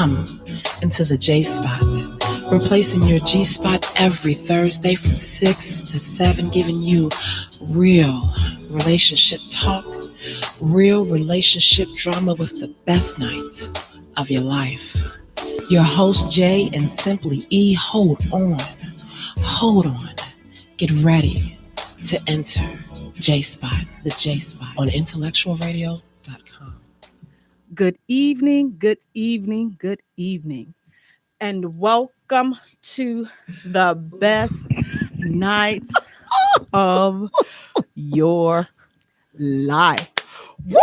Into the J Spot, replacing your G Spot every Thursday from 6 to 7, giving you real relationship talk, real relationship drama with the best night of your life. Your host, Jaye and Simply E, hold on, get ready to enter J Spot, the J Spot on IntellectualRadio.com. Good evening, and welcome to the best night of your life. Woo!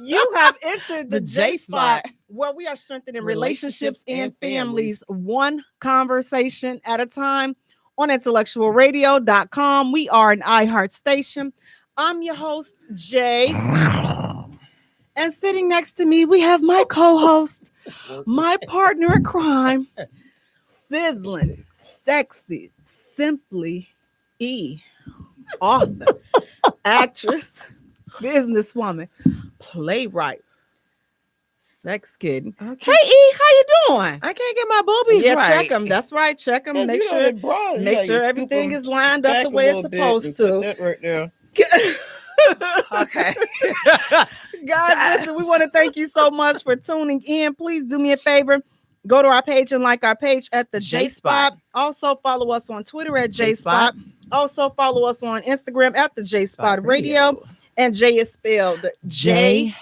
You have entered the J Spot, where we are strengthening relationships and families, one conversation at a time on IntellectualRadio.com. We are an iHeart station. I'm your host, Jaye. And sitting next to me, we have my co-host, my partner in crime, sizzling, sexy, Simply E, author, actress, businesswoman, playwright, sex kid. Okay. Hey E, how you doing? I can't get my boobies right. Check them. That's right. Check them. Make sure everything is lined up the way it's supposed to. That right there. Okay. Guys, listen, we want to thank you so much for tuning in. Please do me a favor. Go to our page and like our page at the J Spot. Also follow us on Twitter at J Spot. Also follow us on Instagram at the J Spot Radio. And Jaye is spelled Jaye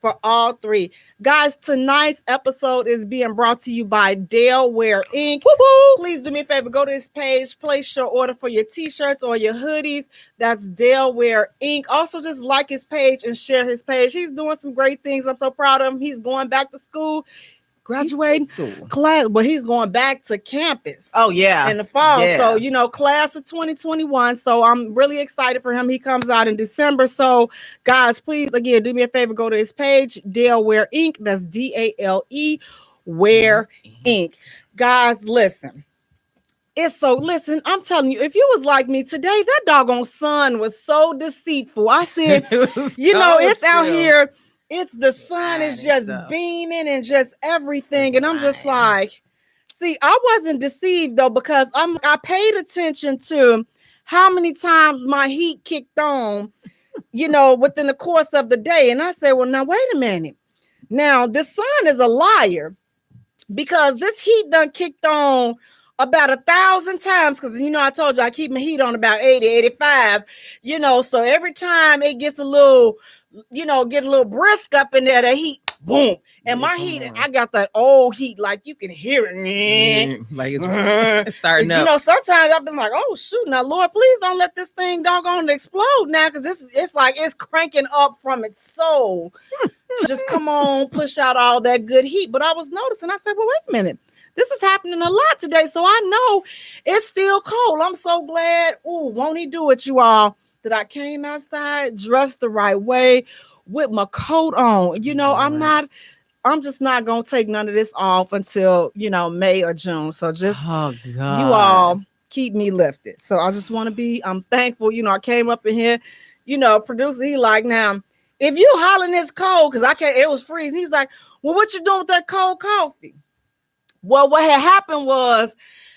for all three. Guys, tonight's episode is being brought to you by Delaware Inc. Woo-hoo! Please do me a favor. Go to his page. Place your order for your t-shirts or your hoodies. That's Delaware Inc. Also, just like his page and share his page. He's doing some great things. I'm so proud of him. He's going back to school. Graduating class, but he's going back to campus. Oh yeah, in the fall. Yeah. So class of 2021. So I'm really excited for him. He comes out in December. So guys, please again do me a favor. Go to his page, Delaware Inc. That's DALE Ware Inc. Guys, listen. Listen, I'm telling you, if you was like me today, that doggone sun was so deceitful. I said, it's out here. The sun is just beaming and just everything. And I'm just like, see, I wasn't deceived though, because I paid attention to how many times my heat kicked on, within the course of the day. And I said, well, now wait a minute. Now the sun is a liar, because this heat done kicked on about 1,000 times. Because, I told you I keep my heat on about 80, 85, so every time it gets a little, get a little brisk up in there, the heat, boom. And my heat, I got that old heat, like you can hear it. Like it's starting up. Sometimes I've been like, oh, shoot. Now, Lord, please don't let this thing doggone explode now, because it's like it's cranking up from its soul to just come on, push out all that good heat. But I was noticing, I said, well, wait a minute. This is happening a lot today, so I know it's still cold. I'm so glad. Ooh, won't he do it, you all? That I came outside dressed the right way with my coat on. I'm just not going to take none of this off until, May or June. So just, you all keep me lifted. So I just want to I'm thankful. I came up in here, producer, he like, now, if you hollering this cold, because it was freezing. He's like, well, what you doing with that cold coffee? Well, what had happened was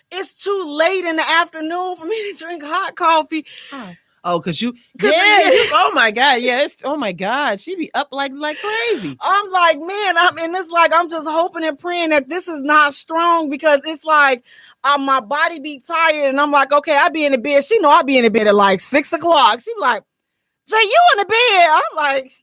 it's too late in the afternoon for me to drink hot coffee. Oh, oh my God. Yeah. Oh my God. She be up like crazy. I'm like, man, it's like, I'm just hoping and praying that this is not strong, because it's like, my body be tired. And I'm like, okay, I be in the bed. She know I be in the bed at like 6 o'clock. She be like, Jay, you in the bed? I'm like,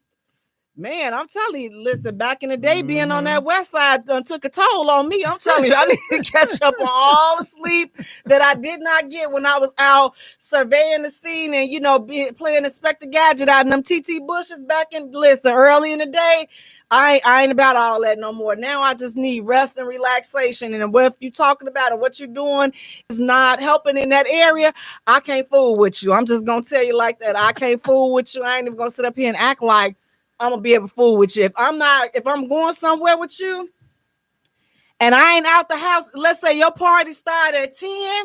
man, I'm telling you, listen, back in the day, being on that west side took a toll on me. I'm telling you, I need to catch up on all the sleep that I did not get when I was out surveying the scene and, playing Inspector Gadget out in them TT bushes back in, early in the day. I ain't about all that no more. Now I just need rest and relaxation. And if you're talking about it, what you're doing is not helping in that area, I can't fool with you. I'm just going to tell you like that. I can't fool with you. I ain't even going to sit up here and act like I'm gonna be able to fool with you. If I'm going somewhere with you and I ain't out the house, let's say your party started at 10,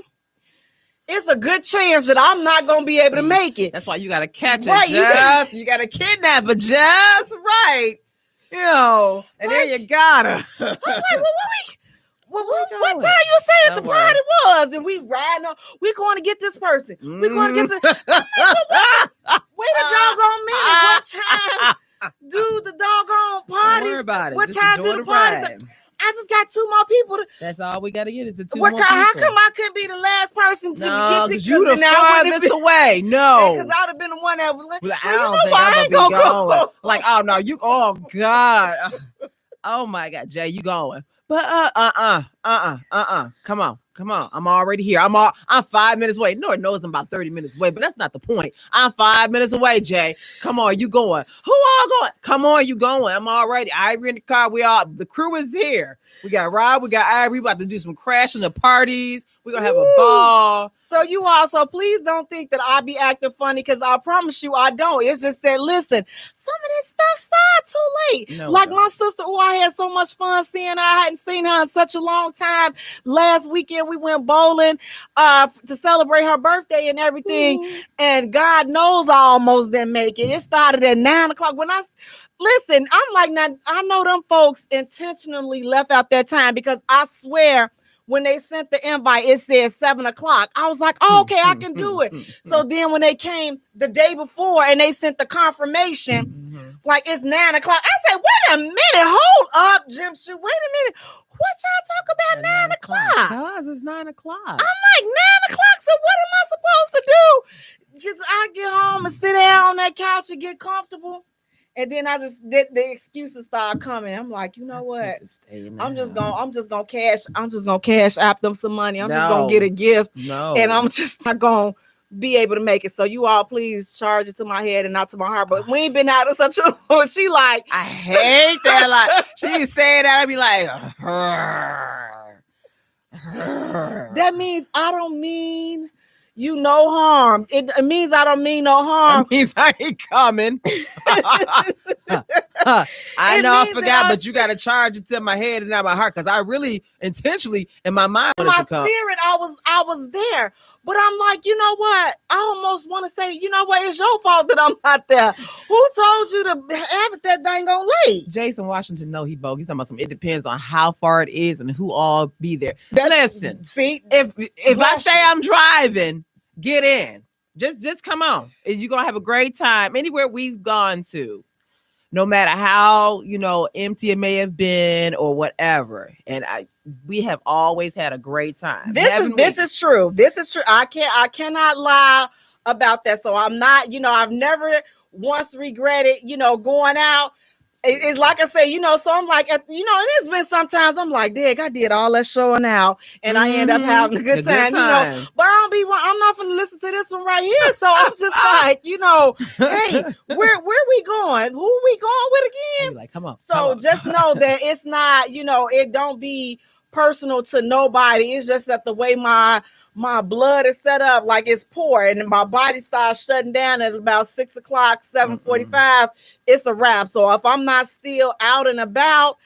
it's a good chance that I'm not gonna be able to make it. That's why you gotta catch Right, it, you gotta kidnap it just right. You know, and then you gotta. I'm like, what time you said the party was? And we riding on, we going to get this person. We going to get this. Wait a doggone minute. What time do the doggone parties? Don't worry about it. What Just time enjoy do the the parties? ride. I just got 2 more people. That's all we gotta get is the 2 more people. How come I couldn't be the last person to get picked? You the farthest away. No, because I'd have been the one that was like, I don't think I'm gonna be going. Like, oh no, you. Oh God. Oh my God, Jay, you going? But Come on. I'm already here. I'm 5 minutes away. No, it knows I'm about 30 minutes away, but that's not the point. I'm 5 minutes away, Jay. Come on, you going? Who all going? Come on, you going? I'm already. Ivory in the car. The crew is here. We got Rob. We got Ivory. We about to do some crashing the parties. We're gonna have a ball. So you also please don't think that I be acting funny, because I promise you I don't. It's just that, listen, some of this stuff started too late. No, like my sister, who I had so much fun seeing, I hadn't seen her in such a long time. Last weekend we went bowling to celebrate her birthday and everything. And God knows I almost didn't make it. It started at 9:00. Listen, I'm like, now I know them folks intentionally left out that time, because I swear, when they sent the invite, it said 7:00. I was like, oh, okay, I can do it. So then when they came the day before and they sent the confirmation, like it's 9:00. I said, wait a minute, hold up, Jim Shoe. Wait a minute. What y'all talk about 9:00? Because it's 9:00. I'm like, 9:00. So what am I supposed to do? Because I get home and sit down on that couch and get comfortable. And then the excuses start coming. I'm like, you know what? I'm just gonna cash app them some money. I'm just gonna get a gift. And I'm just not gonna be able to make it. So you all please charge it to my head and not to my heart. But we ain't been out of such a she like, I hate that. Like, she say that, I'd be like, that means I don't mean you no harm. It means I don't mean no harm. That means I ain't coming. I know I forgot, but you got to charge it to my head and not my heart, because I really intentionally in my mind wanted my to come. spirit, I was there. But I'm like, you know what? I almost want to say, you know what? It's your fault that I'm not there. Who told you to have it that dang on late? Jason Washington, no, he bogus. He's talking about some. It depends on how far it is and who all be there. Listen, see, if I say I'm driving, get in. Just come on. You're gonna have a great time anywhere we've gone to. No matter how, empty it may have been or whatever. And we have always had a great time. This is true. This is true. I cannot lie about that. So I'm not, I've never once regretted, going out. It's like I say, so I'm like, it has been sometimes I'm like, Dig, I did all that showing out and I end up having a good time, but I'm not going to listen to this one right here. So I'm just like, hey, where we going? Who we going with again? You're like, come on. So just know that it's not, it don't be personal to nobody. It's just that the way my blood is set up, like it's poor, and my body starts shutting down at about 6:00, 7:45. It's a wrap. So if I'm not still out and about,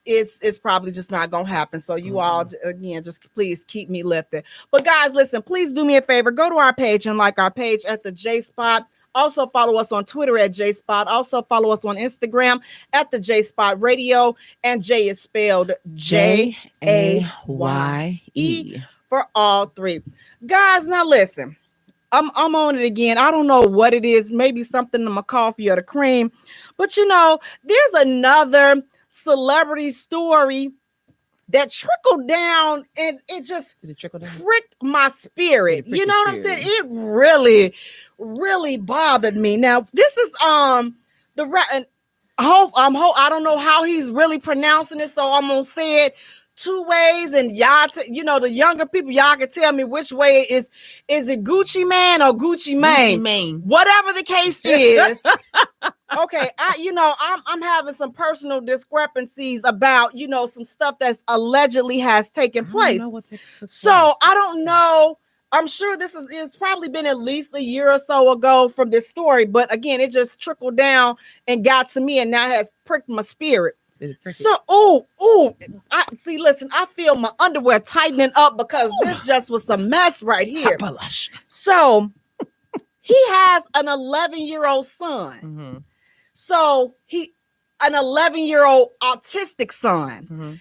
it's probably just not gonna happen. So you all, again, just please keep me lifted. But guys, listen, please do me a favor. Go to our page and like our page at the J Spot. Also follow us on Twitter at J Spot. Also follow us on Instagram at the J Spot Radio. And Jay is spelled Jaye. For all three. Guys, now listen, I'm on it again. I don't know what it is, maybe something in my coffee or the cream, but there's another celebrity story that trickled down, and it just pricked my spirit. You know what I'm saying? It really, really bothered me. Now, this is I don't know how he's really pronouncing it, so I'm gonna say it 2 ways, and y'all, the younger people, y'all can tell me which way is it Gucci Man or Gucci Mane? Whatever the case is. Okay, I'm having some personal discrepancies about, some stuff that's allegedly has taken place. So I don't know. I'm sure it's probably been at least a year or so ago from this story, but again, it just trickled down and got to me, and now has pricked my spirit. I see. Listen, I feel my underwear tightening up because this just was a mess right here. So he has an 11-year-old son. Mm-hmm. So an 11-year-old autistic son. Mm-hmm.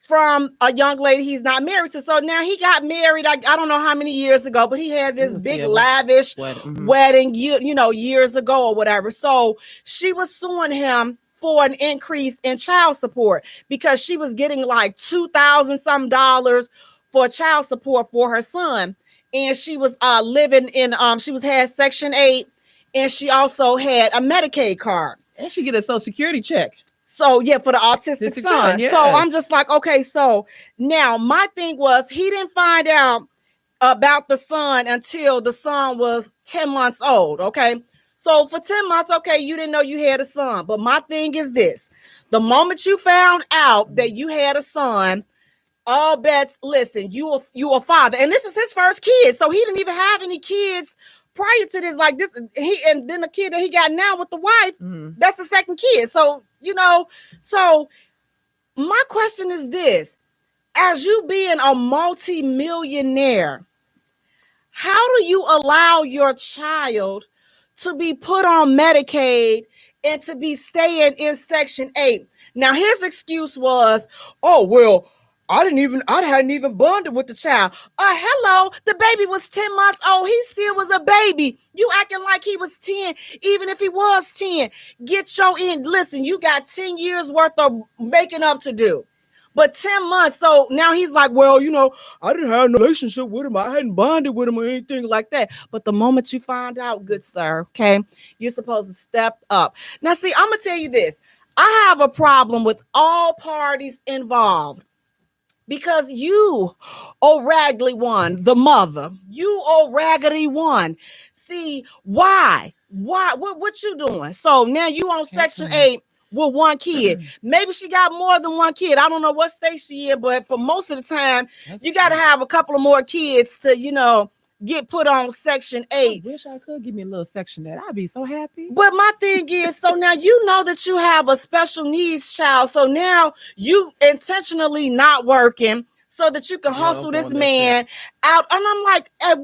From a young lady he's not married to. So now he got married, I don't know how many years ago, but he had this big lavish wedding, years ago or whatever. So she was suing him for an increase in child support because she was getting like $2,000 some dollars for child support for her son. And she was living in, had Section 8, and she also had a Medicaid card. And she get a Social Security check. So, yeah, for the autistic son. Yes. So I'm just like, okay, so now my thing was he didn't find out about the son until the son was 10 months old, okay? So for 10 months, okay, you didn't know you had a son. But my thing is this. The moment you found out that you had a son, all bets, listen, you a father. And this is his first kid. So he didn't even have any kids prior to this, like this, and then the kid that he got now with the wife, that's the second kid. So, so my question is this: as you being a multi-millionaire, how do you allow your child to be put on Medicaid and to be staying in Section 8? Now, his excuse was, oh, well, I hadn't even bonded with the child. Hello, the baby was 10 months old. He still was a baby. You acting like he was 10, even if he was 10. Get your end. Listen, you got 10 years worth of making up to do. But 10 months, so now he's like, well, I didn't have no relationship with him. I hadn't bonded with him or anything like that. But the moment you find out, good sir, okay, you're supposed to step up. Now, see, I'm going to tell you this. I have a problem with all parties involved. Because you, oh raggedy one, the mother, you, oh raggedy one. See, why? What you doing? So now you on Section 8 with one kid. Maybe she got more than one kid. I don't know what state she in, but for most of the time, you got to have a couple of more kids to, get put on Section 8. I wish I could give me a little section that I'd be so happy. But my thing is, so now you know that you have a special needs child. So now you intentionally not working so that you can hustle this man out. And I'm like, at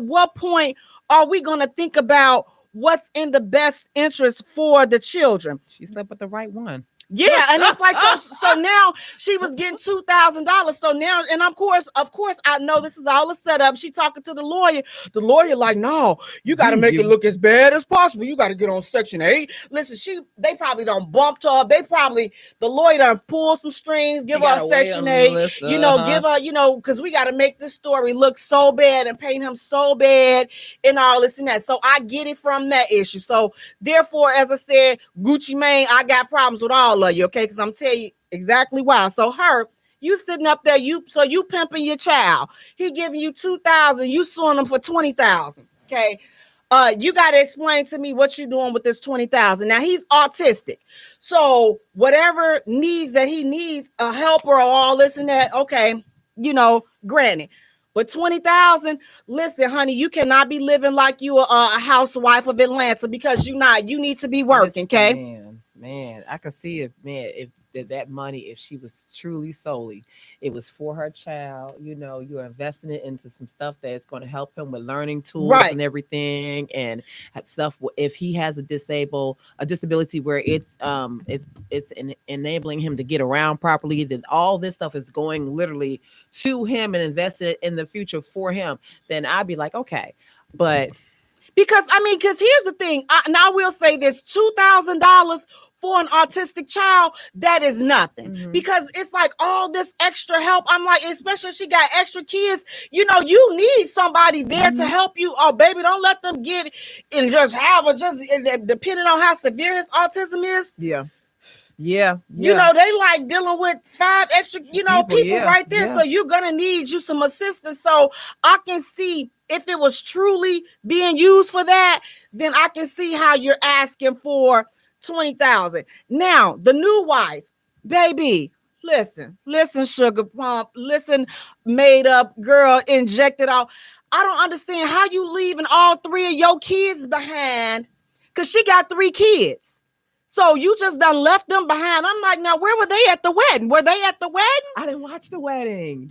what point are we going to think about what's in the best interest for the children? She slept with the right one. Yeah, and it's like so now she was getting $2,000. So now, and of course, I know this is all a setup. She talking to the lawyer. The lawyer like, no, you got to make it look as bad as possible. You got to get on Section 8. Listen, they probably done bumped her. The lawyer done pulled some strings, give her a Section 8. Give her, because we got to make this story look so bad and paint him so bad and all this and that. So I get it from that issue. So therefore, as I said, Gucci Mane, I got problems with all of you, okay? Because I'm telling you exactly why. So you sitting up there, you pimping your child. He giving you $2,000, you suing him for $20,000. Okay. You got to explain to me what you're doing with this $20,000. Now he's autistic. So whatever needs that he needs, a helper or all this and that, okay, granted. But $20,000, listen, honey, you cannot be living like you a housewife of Atlanta because you're not. You need to be working, okay? Man, I could see if that money, if she was truly solely, it was for her child, you're investing it into some stuff that's going to help him with learning tools and everything, and stuff. If he has a disability where it's enabling him to get around properly, then all this stuff is going literally to him and invested in the future for him, then I'd be like, okay, but. Because here's the thing. I will say this: $2,000 for an autistic child, that is nothing. Mm-hmm. Because it's like all this extra help. I'm like, especially if she got extra kids, you need somebody there to help you. Oh, baby, don't let them get and just depending on how severe his autism is. Yeah. They like dealing with 5 extra, people right there. Yeah. So you're going to need you some assistance. So I can see if it was truly being used for that, then I can see how you're asking for $20,000. Now, the new wife, baby, listen, sugar pump, listen, made up girl, injected all. I don't understand how you leaving all 3 of your kids behind, because she got 3 kids. So you just done left them behind. I'm like, now where were they at the wedding? Were they at the wedding? I didn't watch the wedding.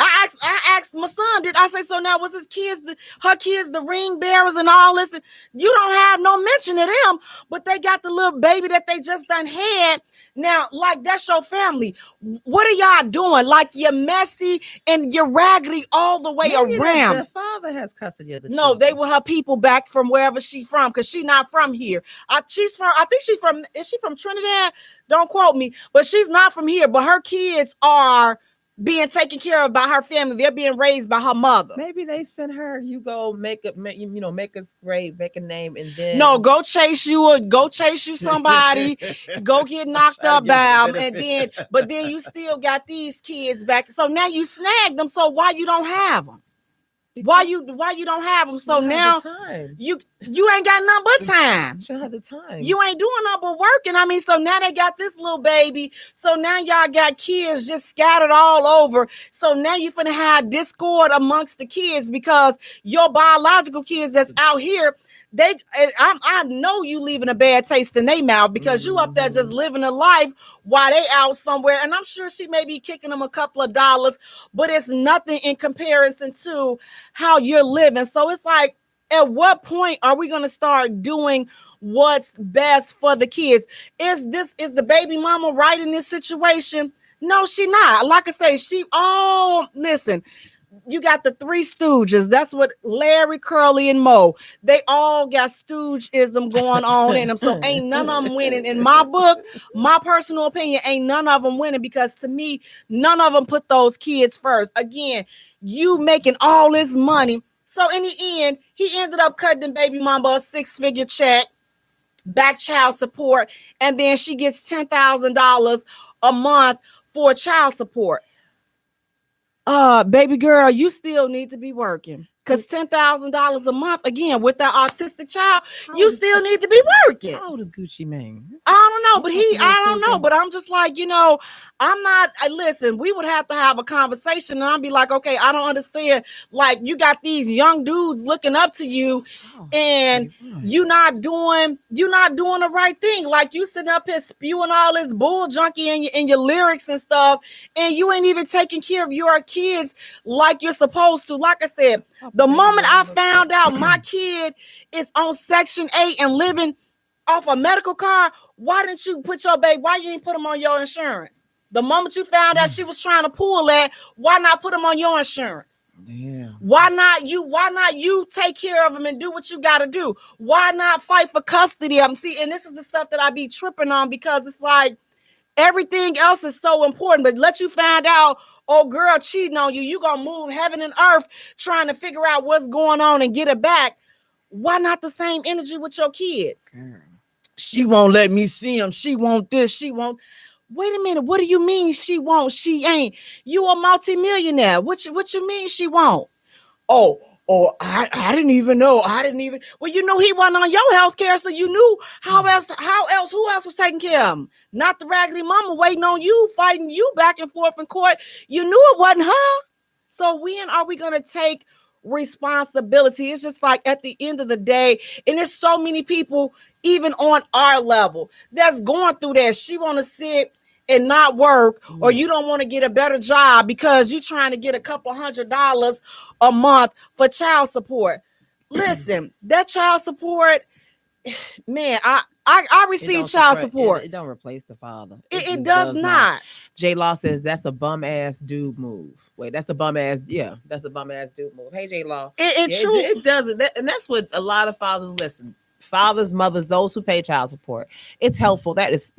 I asked my son, did I say, so now was her kids, the ring bearers and all this? And you don't have no mention of them, but they got the little baby that they just done had. Now, like, that's your family. What are y'all doing? Like, you're messy and you're raggedy all the way around. The father has custody of the No, children. they were her people back from wherever she from, because she not from here. I think is she from Trinidad? Don't quote me, but she's not from here. But her kids are being taken care of by her family. They're being raised by her mother. Maybe they sent her, you go make us great, make a name, and then no, go chase you somebody, go get knocked up by them, but then you still got these kids back. So now you snag them. So why you don't have them? Why you don't have them? So now you ain't got nothing but time. She don't have the time. You ain't doing nothing but working. I mean, so now they got this little baby. So now y'all got kids just scattered all over. So now you finna have discord amongst the kids, because your biological kids that's out here, I know you leaving a bad taste in their mouth, because you up there just living a life while they out somewhere. And I'm sure she may be kicking them a couple of dollars, but it's nothing in comparison to how you're living. So it's like, at what point are we going to start doing what's best for the kids? Is the baby mama right in this situation? No, she not. Like I say, listen, you got the three stooges. That's what Larry, Curly, and Moe. They all got stoogeism going on in them. So ain't none of them winning. In my book, my personal opinion, ain't none of them winning, because to me, none of them put those kids first. Again, you making all this money. So in the end, he ended up cutting the baby mama a 6-figure check, back child support, and then she gets $10,000 a month for child support. Baby girl, you still need to be working, because $10,000 a month, again, with that autistic child, you still need to be working. How old is Gucci Mane? I don't know, but I don't know, but I'm just like, I'm not, listen, we would have to have a conversation, and I'll be like, okay, I don't understand. Like, you got these young dudes looking up to you, and you're not doing the right thing. Like, you sitting up here spewing all this bull junkie in your lyrics and stuff, and you ain't even taking care of your kids like you're supposed to. Like I said, the moment I found out my kid is on Section 8 and living off a medical card, why didn't you put your baby? Why you didn't put him on your insurance? The moment you found out she was trying to pull that, why not put him on your insurance? Yeah. Why not you take care of him and do what you got to do? Why not fight for custody of him? See, and this is the stuff that I be tripping on, because it's like everything else is so important, but let you find out, oh, girl cheating on you, you gonna move heaven and earth trying to figure out what's going on and get it back. Why not the same energy with your kids? Girl. She won't let me see him. She won't this. She won't. Wait a minute. What do you mean she won't? She ain't. You a multimillionaire. What you mean she won't? Oh, I didn't even know. Well, you knew he wasn't on your health care, so you knew who else was taking care of him? Not the raggedy mama waiting on you, fighting you back and forth in court. You knew it wasn't her. So when are we going to take responsibility? It's just like, at the end of the day, and there's so many people, even on our level, that's going through that. She want to sit and not work, or you don't want to get a better job because you're trying to get a couple $100 a month for child support. Listen, that child support, man, I receive child support. It don't replace the father. It does not. J Law says that's a bum ass dude move. Wait, that's a bum ass. Yeah, that's a bum ass dude move. Hey, J Law. It doesn't. And that's what a lot of fathers listen. Fathers, mothers, those who pay child support. It's helpful. That is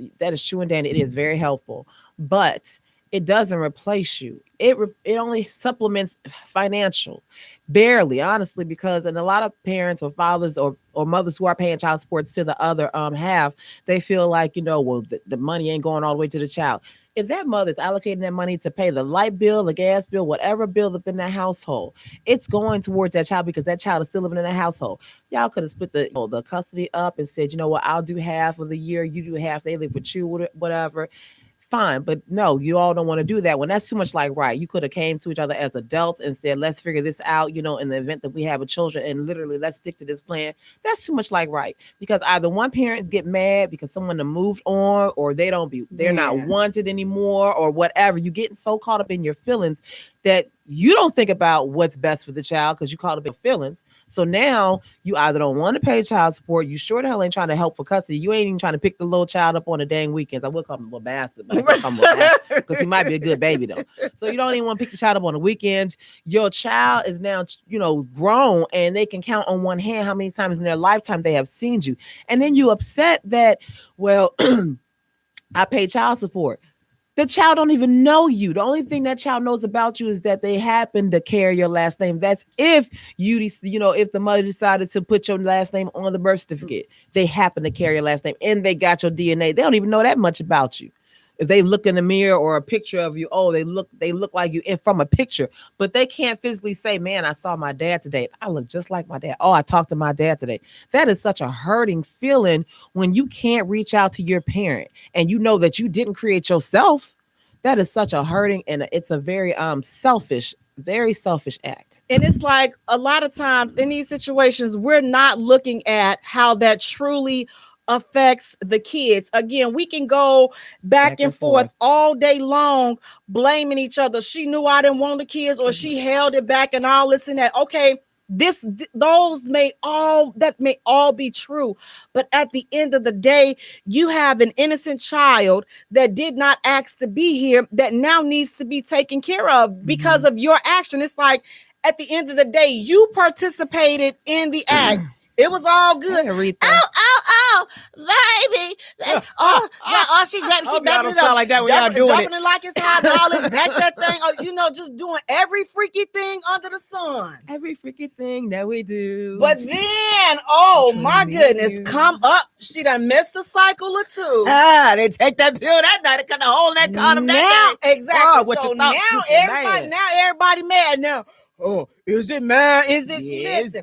true and dandy. It is very helpful, but it doesn't replace you. It only supplements financial, barely, honestly, because and a lot of parents or fathers or mothers who are paying child support to the other half, they feel like, well, the money ain't going all the way to the child. If that mother is allocating that money to pay the light bill, the gas bill, whatever bill that's in that household, it's going towards that child because that child is still living in that household. Y'all could have split the custody up and said, you know what, I'll do half of the year, you do half, they live with you, whatever. fine. But no, you all don't want to do that. When that's too much like right, you could have came to each other as adults and said, let's figure this out, in the event that we have a children, and literally let's stick to this plan. That's too much like right, because either one parent get mad because someone have moved on, or they're not wanted anymore, or whatever. You getting so caught up in your feelings that you don't think about what's best for the child because you caught up in feelings. So now you either don't want to pay child support, you sure the hell ain't trying to help for custody, you ain't even trying to pick the little child up on the dang weekends. I would call him a little bastard, but I can't call him a little bastard because he might be a good baby though. So you don't even want to pick the child up on the weekends. Your child is now, grown, and they can count on one hand how many times in their lifetime they have seen you. And then you upset that, well, I pay child support. The child don't even know you. The only thing that child knows about you is that they happen to carry your last name. That's if if the mother decided to put your last name on the birth certificate, they happen to carry your last name and they got your DNA. They don't even know that much about you. If they look in the mirror or a picture of you, they look like you from a picture, but they can't physically say, man, I saw my dad today. I look just like my dad. Oh, I talked to my dad today. That is such a hurting feeling when you can't reach out to your parent and you know that you didn't create yourself. That is such a hurting, and it's a very very selfish act. And it's like a lot of times in these situations, we're not looking at how that truly affects the kids. Again, we can go back and forth all day long blaming each other. She knew I didn't want the kids, or she held it back, and all this and that. Okay, those may all be true, but at the end of the day, you have an innocent child that did not ask to be here that now needs to be taken care of because of your action. It's like at the end of the day, you participated in the act. It was all good. Oh, baby. She's rapping. She backing it up like that when y'all doing jumping it like it's hot and all this. Back that thing. Just doing every freaky thing under the sun. Every freaky thing that we do. But then, my goodness, come up. She done missed a cycle or two. They take that pill that night and cut a hole in that condom that day. Exactly. So now everybody mad now. Oh, is it mad? Is it? Yes.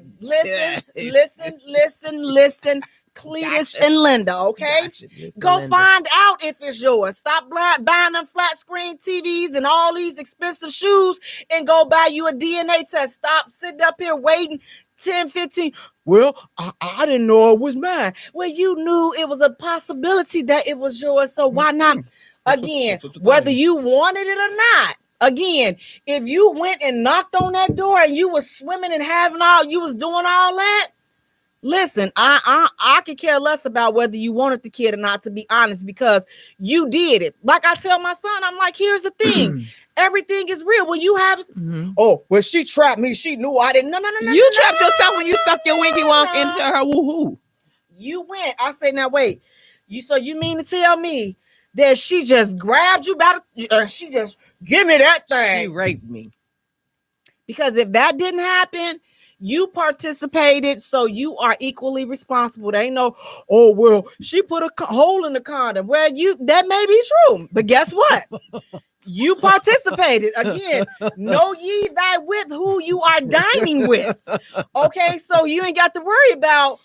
Listen, Cletus and Linda, okay? Go find out if it's yours. Stop buying them flat screen TVs and all these expensive shoes and go buy you a DNA test. Stop sitting up here waiting 10, 15. Well, I didn't know it was mine. Well, you knew it was a possibility that it was yours, so why not? Again, whether you wanted it or not. Again, if you went and knocked on that door and you was swimming and you was doing all that, listen, I could care less about whether you wanted the kid or not, to be honest, because you did it. Like I tell my son, I'm like, here's the thing. Everything is real. When you have, well, she trapped me. She knew I didn't. No. You trapped yourself when you stuck your winky wonk into her woohoo. You went. I say, now wait. So you mean to tell me that she just grabbed you by the, she just give me that thing. She raped me. Because if that didn't happen, you participated, so you are equally responsible. There ain't no, she put a hole in the condom. Well, that may be true, but guess what? You participated. Again, know ye thy with who you are dining with. Okay, so you ain't got to worry about,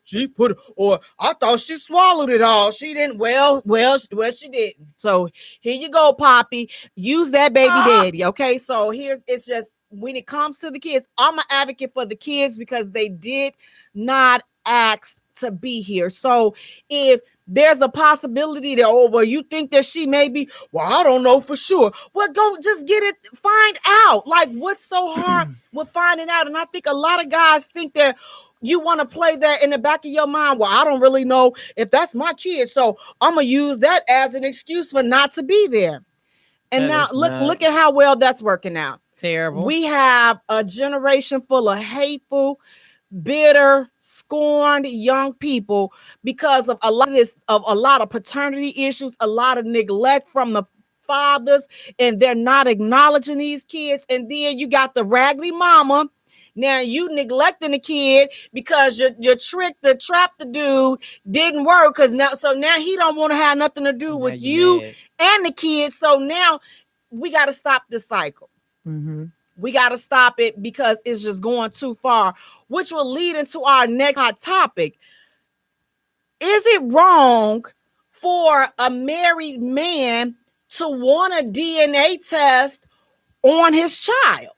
she put it, or I thought she swallowed it all. She didn't. Well, she didn't. So here you go, Poppy. Use that baby daddy. Okay, so it's just, when it comes to the kids, I'm an advocate for the kids because they did not ask to be here. So if there's a possibility that, you think that she may be, I don't know for sure. Well, go just get it, find out. Like, what's so hard with finding out? And I think a lot of guys think that you want to play that in the back of your mind. Well, I don't really know if that's my kid, so I'm going to use that as an excuse for not to be there. And now look at how well that's working out. Terrible. We have a generation full of hateful, bitter, scorned young people because of a lot of paternity issues, a lot of neglect from the fathers, and they're not acknowledging these kids. And then you got the raggedy mama. Now you neglecting the kid because your trick to trap the dude didn't work, because now he don't want to have nothing to do with you and the kids. So now we got to stop this cycle. We got to stop it because it's just going too far, which will lead into our next hot topic. Is it wrong for a married man to want a DNA test on his child?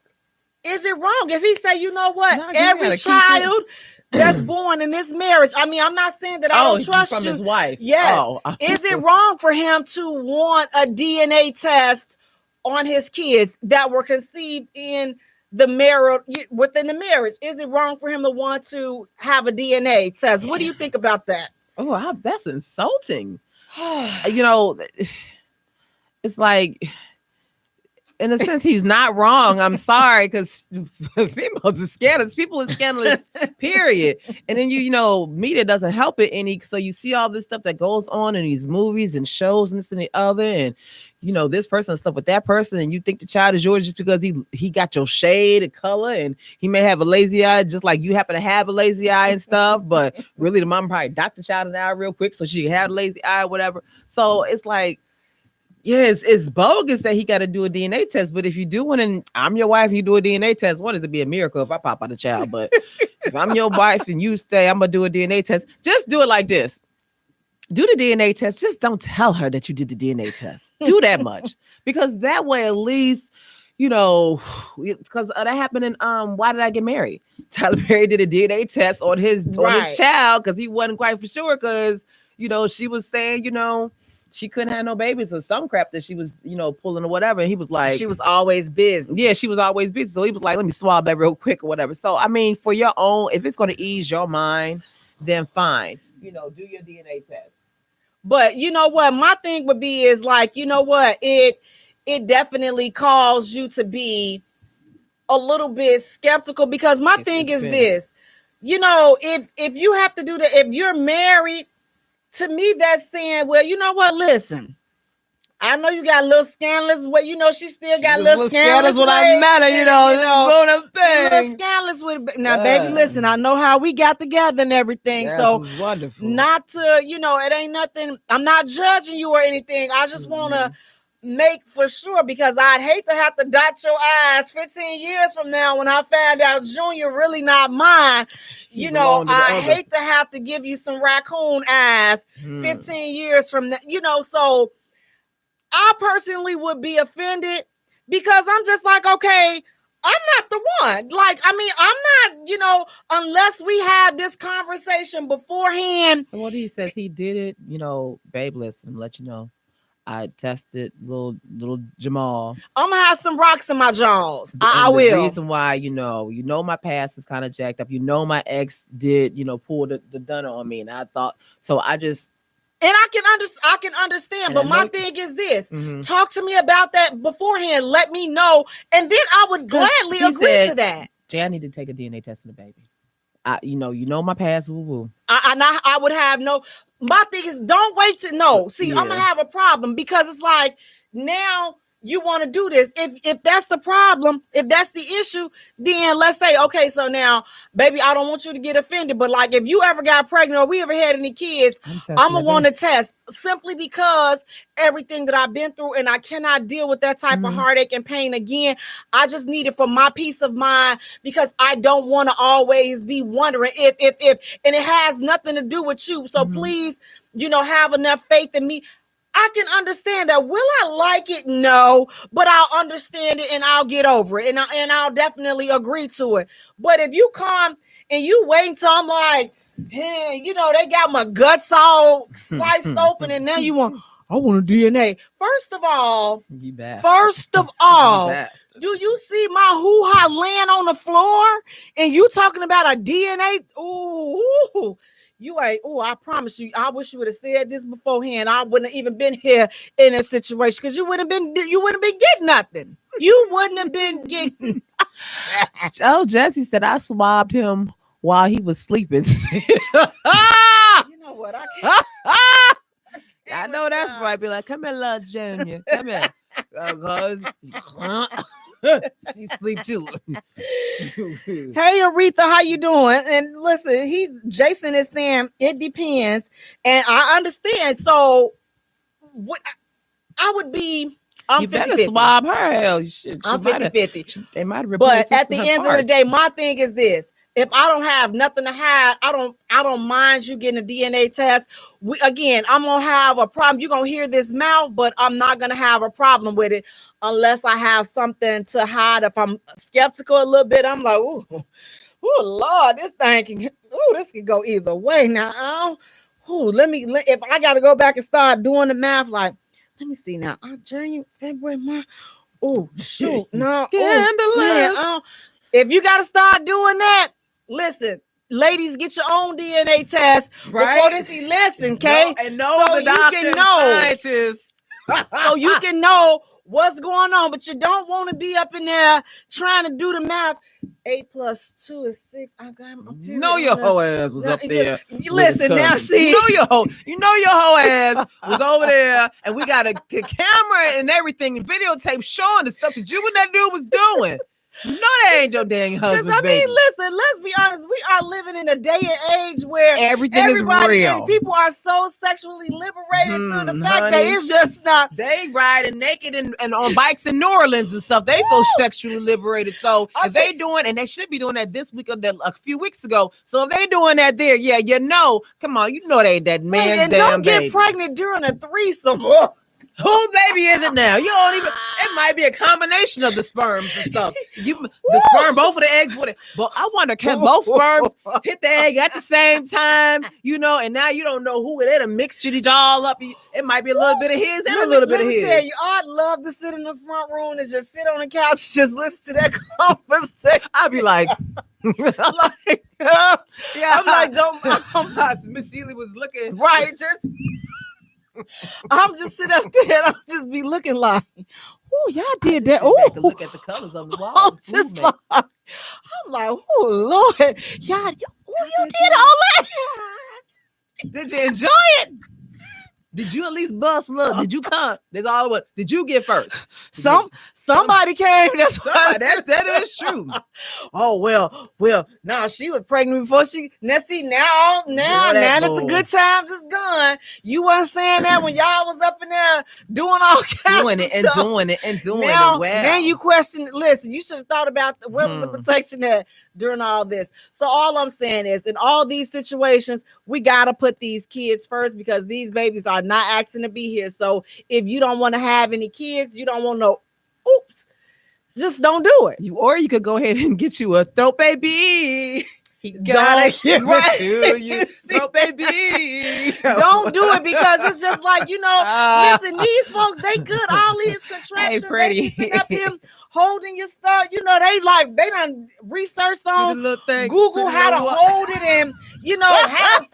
Is it wrong if he say, you know what, No, every child that's born in this marriage, I mean, I'm not saying that I don't trust from you. his wife. Yes. Oh. Is it wrong for him to want a DNA test on his kids that were conceived in the marriage, within the marriage? Is it wrong for him to want to have a DNA test? What do you think about that? Oh, that's insulting. You know, it's like, in a sense, he's not wrong. I'm sorry, because females are scandalous. People are scandalous, period. And then you know, media doesn't help it any. So you see all this stuff that goes on in these movies and shows and this and the other, and you know, this person and stuff with that person, and you think the child is yours just because he got your shade and color, and he may have a lazy eye, just like you happen to have a lazy eye and stuff. But really, the mom probably docked the child an eye real quick so she can have a lazy eye or whatever. So it's like, yes, it's bogus that he got to do a DNA test. But if you do one and I'm your wife, you do a DNA test, what is it be a miracle if I pop out a child? But if I'm your wife and you say, I'm going to do a DNA test, just do it like this. Do the DNA test. Just don't tell her that you did the DNA test. Do that much. Because that way, at least, you know, because that happened in Why Did I Get Married? Tyler Perry did a DNA test on his child because he wasn't quite for sure, because, you know, she was saying, you know, she couldn't have no babies or some crap that she was, you know, pulling or whatever. And he was like, she was always busy. Yeah, she was always busy. So he was like, let me swallow that real quick or whatever. So, I mean, for your own, if it's going to ease your mind, then fine. You know, do your DNA test. But you know what? My thing would be is like, you know what? It definitely calls you to be a little bit skeptical, because my thing is this, you know, if you have to do that, if you're married, to me, that's saying, well, you know what? Listen, I know you got a little scandalous way. You know, she still got a little scandalous when I met her, you know, doing them little scandalous with. Now, baby, listen, I know how we got together and everything. Yes, so it's wonderful. Not to, you know, it ain't nothing. I'm not judging you or anything. I just want to make for sure, because I'd hate to have to dot your I's 15 years from now when I found out Junior really not mine. You know, I hate to have to give you some raccoon eyes 15 years from now. You know, so I personally would be offended, because I'm just like, okay, I'm not the one. Like, I mean, I'm not, you know, unless we have this conversation beforehand. So what he says, he did it, you know, babe, listen, let you know, I tested little Jamal. I'm gonna have some rocks in my jaws. I will. The reason why, you know, my past is kind of jacked up. You know, my ex did, you know, pull the dunner on me, and I thought, so I just. And I can understand, but my thing is this: talk to me about that beforehand. Let me know, and then I would gladly agree to that. Jay, I need to take a DNA test on the baby. You know my past. Woo woo. I would have no. My thing is, don't wait to know. See, I'm gonna have a problem, because it's like, now you want to do this. If that's the problem, if that's the issue, then let's say, okay, so now, baby, I don't want you to get offended, but like, if you ever got pregnant or we ever had any kids, I'm gonna want to test, simply because everything that I've been through, and I cannot deal with that type of heartache and pain again. I just need it for my peace of mind, because I don't want to always be wondering if, and it has nothing to do with you. So please, you know, have enough faith in me. I can understand that. Will I like it? No, but I'll understand it and I'll get over it, and I'll definitely agree to it. But if you come and you wait until I'm like, hey, you know, they got my guts all sliced open, and now I want a DNA. First of all, do you see my hoo-ha laying on the floor, and you talking about a DNA? Ooh. You ain't. Oh, I promise you. I wish you would have said this beforehand. I wouldn't have even been here in this situation, because you wouldn't have been getting nothing. You wouldn't have been getting. Oh, Jesse said I swabbed him while he was sleeping. You know what? I know that's right. Be like, come here, little Junior. Come here. She sleep too. Hey, Aretha, how you doing? And listen, Jason is saying it depends, and I understand. So, what I would be, I'm 50-50. You better swab her. Hell, I'm 50-50. They might have. But at the end of the day, my thing is this: if I don't have nothing to hide, I don't mind you getting a DNA test. I'm gonna have a problem. You're gonna hear this mouth, but I'm not gonna have a problem with it unless I have something to hide. If I'm skeptical a little bit, I'm like, ooh, Lord, this can go either way now. If I gotta go back and start doing the math, like, let me see now. January, February, March. Oh, shoot. No. Man, if you got to start doing that, listen, ladies, get your own DNA test before this election, okay? And know so the doctor and scientists. So you can know what's going on, but you don't want to be up in there trying to do the math. 8 plus 2 is 6. I got my period. Know your whole ass was up there. Listen now, see. You know your whole ass was over there, and we got a camera and everything, videotape showing the stuff that you and that dude was doing. You know that ain't your dang husband, baby. Listen, let's be honest. We are living in a day and age where everything is real. And people are so sexually liberated to the fact that it's just not. They riding naked and on bikes in New Orleans and stuff. They so sexually liberated. So if they doing, and they should be doing that this week or a few weeks ago. So if they doing that there, come on, you know they ain't that man's and damn baby. Don't get pregnant during a threesome. Whose baby is it now? You don't even. It might be a combination of the sperms and stuff. The sperm, both of the eggs with it. But I wonder, can both sperms hit the egg at the same time? And now you don't know who it is. Mixed it all up. It might be a little bit of his and a little bit of his. Tell you, I'd love to sit in the front room and just sit on the couch, just listen to that conversation. I'd be like. I'm like, don't. Miss Seeley was looking right. I'm just sitting up there and I'll just be looking like, oh, y'all did that. Oh, look at the colors on the wall. I'm like, oh, Lord, y'all, you did all that. Did you enjoy it? Did you at least bust? Look, did you come? That's all it was. Did you get first? Somebody came. That is true. Oh well. Now she was pregnant before she. Now that the good times is gone. You wasn't saying that when y'all was up in there doing all kinds doing it and stuff. doing it and doing now, it well. Now you question. Listen, you should have thought about what was the protection that during all this. So all I'm saying is, in all these situations, we gotta put these kids first because these babies are not asking to be here. So if you don't want to have any kids, you don't want no. Oops, just don't do it. You could go ahead and get you a throat baby. He gotta give it to you, throat baby. Don't do it because it's just like listen, these folks they good. All these contractions, they be sitting up here holding your stuff. They done researched on Google how to hold it and how they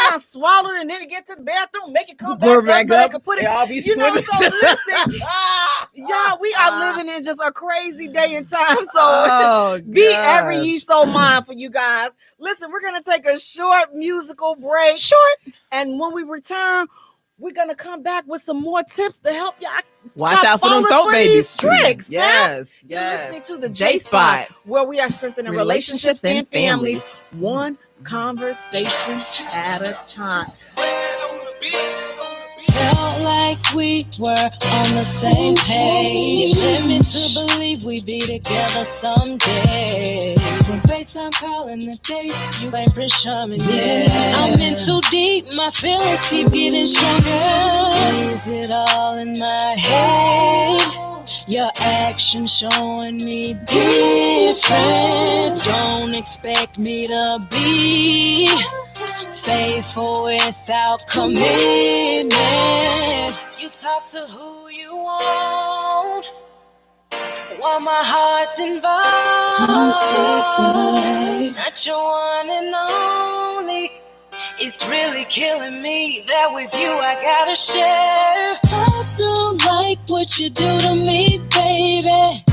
done swallow it and then it get to the bathroom, make it come back up so they can put it. I'll be so listen, y'all, we are living in just a crazy day and time. So be ever ye so mindful, you guys. Listen, we're gonna take a short musical break. And when we return, we're gonna come back with some more tips to help y'all. Watch out for them throat babies. Tricks. Yes. You're listening to the Jaye Spot, where we are strengthening relationships and families, one conversation at a time. Felt like we were on the same page. Led me to believe we'd be together someday. From FaceTime calling the dates, you ain't reassuring me. Yeah. I'm in too deep, my feelings keep getting stronger. Is it all in my head? Your actions showing me different. Don't expect me to be faithful without commitment. You talk to who you want while my heart's involved. I'm sick of it. Not your one and only. It's really killing me that with you I gotta share. I don't like what you do to me, baby.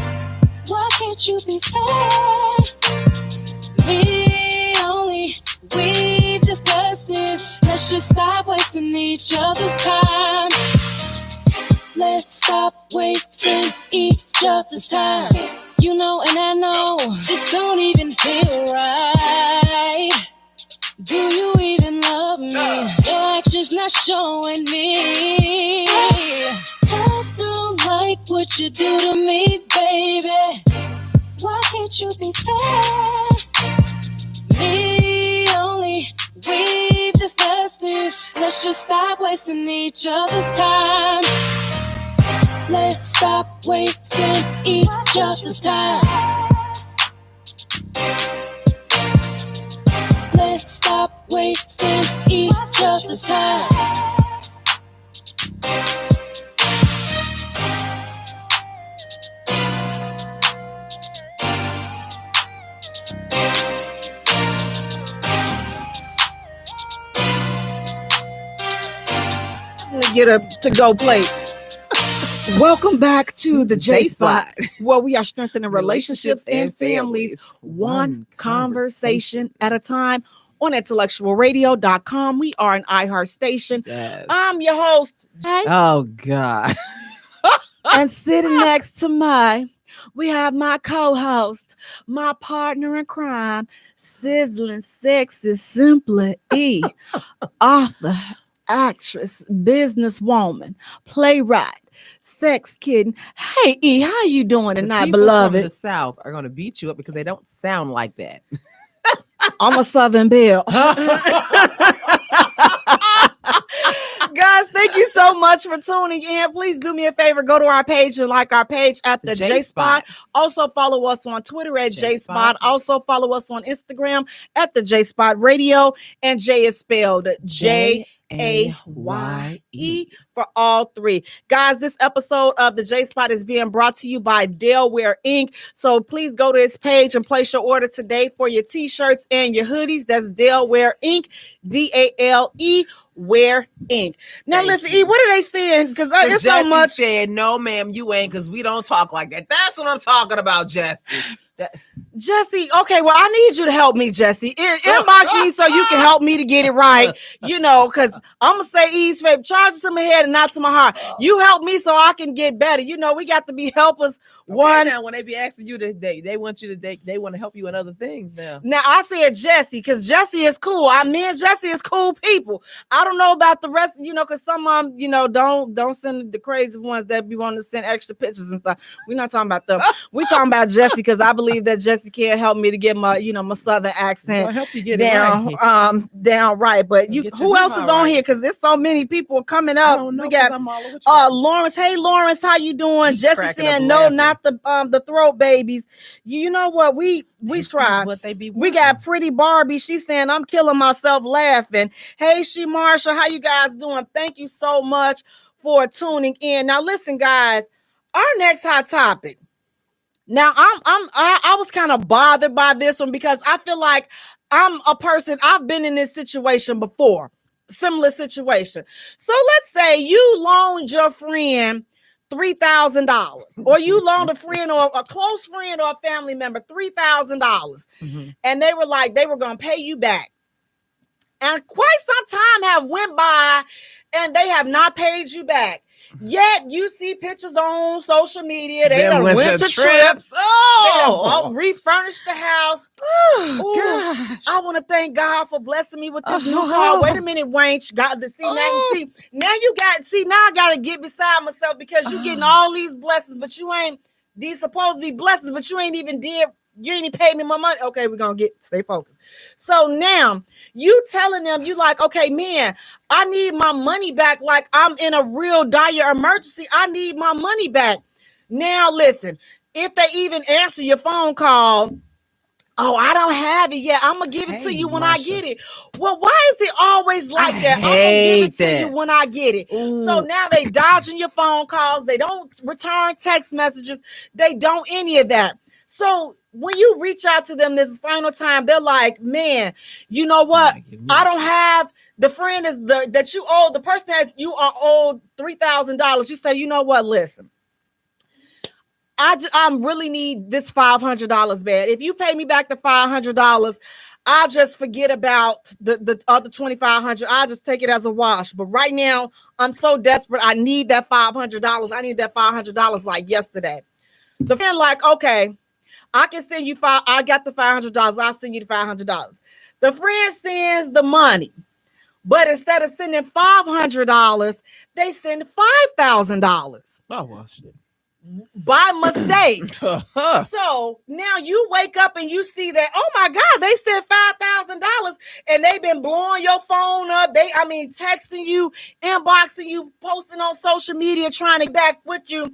Why can't you be fair? Me only. We've discussed this. Let's just stop wasting each other's time. Let's stop wasting each other's time. You know and I know this don't even feel right. Do you even love me? Your actions not showing me. I don't like what you do to me, baby. Why can't you be fair? me only. We've discussed this. Let's just stop wasting each other's time. Let's stop wasting each other's time. Let's stop wasting each other's time. Get a to-go plate. Welcome back to the J Spot, where we are strengthening relationships and families, one conversation at a time. On IntellectualRadio.com. We are an iHeart station. Yes. I'm your host, Jaye. Oh God. And sitting next to we have my co-host, my partner in crime, sizzling, sexy, simply E, author, actress, businesswoman, playwright, sex kitten. Hey E, how you doing tonight, beloved? From the South are going to beat you up because they don't sound like that. I'm a Southern Belle. Guys, thank you so much for tuning in. Please do me a favor. Go to our page and like our page at the J Spot. Also follow us on Twitter at J Spot. Also follow us on Instagram at the J Spot Radio. And Jay is spelled Jaye for all three. Guys, this episode of the J Spot is being brought to you by Delaware Inc. So please go to his page and place your order today for your t-shirts and your hoodies. That's Delaware Inc. DALE Wear Inc. Now listen, E, what are they saying? Because it's so much. Said, no, ma'am, you ain't, because we don't talk like that. That's what I'm talking about, Jesse. Jesse, okay, well, I need you to help me, Jesse. Inbox me so you can help me to get it right, because I'm going to say E's favorite, charge it to my head and not to my heart. You help me so I can get better. We got to be helpers. Okay, now, when they be asking you to date, they want you to date, they want to help you in other things now. Now, I said Jesse, because Jesse is cool. Me and Jesse is cool people. I don't know about the rest, because some of them, don't send the crazy ones that be wanting to send extra pictures and stuff. We're not talking about them. We're talking about Jesse, because I believe that Jesse can't help me to get my, my Southern accent I'll help you get down, it right. Down right. But who else is on here? Because there's so many people coming up. We got Lawrence. Hey, Lawrence, how you doing? Jesse saying no, not the throat babies. You know what? We try. We got Pretty Barbie. She's saying I'm killing myself laughing. Hey, she Marsha, how you guys doing? Thank you so much for tuning in. Now, listen, guys, our next hot topic. Now, I was kind of bothered by this one because I feel like I'm a person, I've been in this situation before, similar situation. So let's say you loaned your friend $3,000, or you loaned a friend or a close friend or a family member $3,000, and they were going to pay you back. And quite some time have went by and they have not paid you back. Yet you see pictures on social media. They done went to trips. Refurnished the house. I want to thank God for blessing me with this new car. Wait a minute, Wayne. Got to see now. Now I got to get beside myself because you getting all these blessings, but you ain't. These supposed to be blessings, but you ain't even paid me my money. Okay, we're gonna stay focused. So now you telling them, you like, okay, man, I need my money back. Like I'm in a real dire emergency. I need my money back. Now listen, if they even answer your phone call, oh, I don't have it yet. I'm gonna give it to you when I get it. Well, why is it always like that? I'm gonna give it to you when I get it. Ooh. So now they dodging your phone calls. They don't return text messages. They don't any of that. So when you reach out to them this final time, they're like, man, you know what? I don't have the friend that you owe, the person that you are owed $3,000. You say, you know what? Listen, I really need this $500 bad. If you pay me back the $500, I'll just forget about the other $2,500. I'll just take it as a wash. But right now, I'm so desperate. I need that $500. I need that $500 like yesterday. The friend like, okay, I can send you I got the $500. I'll send you the $500. The friend sends the money, but instead of sending $500, they send $5,000. Oh, well, shit. by mistake. So now you wake up and you see that, oh my God, they said $5,000 and they've been blowing your phone up. Texting you, inboxing you, posting on social media, trying to get back with you,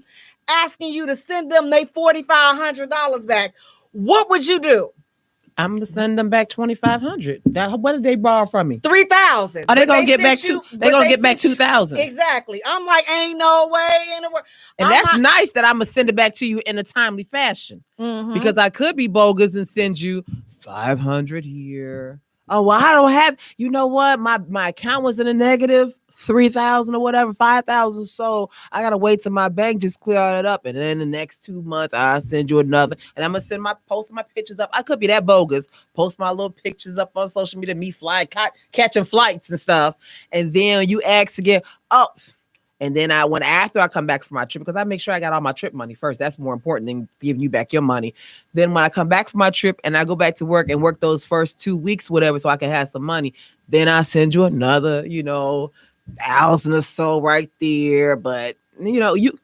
asking you to send them their $4,500 back. What would you do? I'm gonna send them back $2,500. What did they borrow from me? $3,000. Are they gonna get back They're gonna get back $2,000. Exactly. I'm like, ain't no way in the world. And that's nice that I'm gonna send it back to you in a timely fashion, because I could be bogus and send you $500 here. Oh well, I don't have. You know what? My account was in a negative $3,000 or whatever, $5,000. So I gotta wait till my bank just clear it up, and then the next 2 months I'll send you another. And I'm gonna post my pictures up. I could be that bogus. Post my little pictures up on social media, me flying, catching flights and stuff. And then you ask again, oh. And then after I come back from my trip, because I make sure I got all my trip money first. That's more important than giving you back your money. Then when I come back from my trip and I go back to work and work those first 2 weeks, whatever, so I can have some money, then I send you another, 1,000 or so right there. But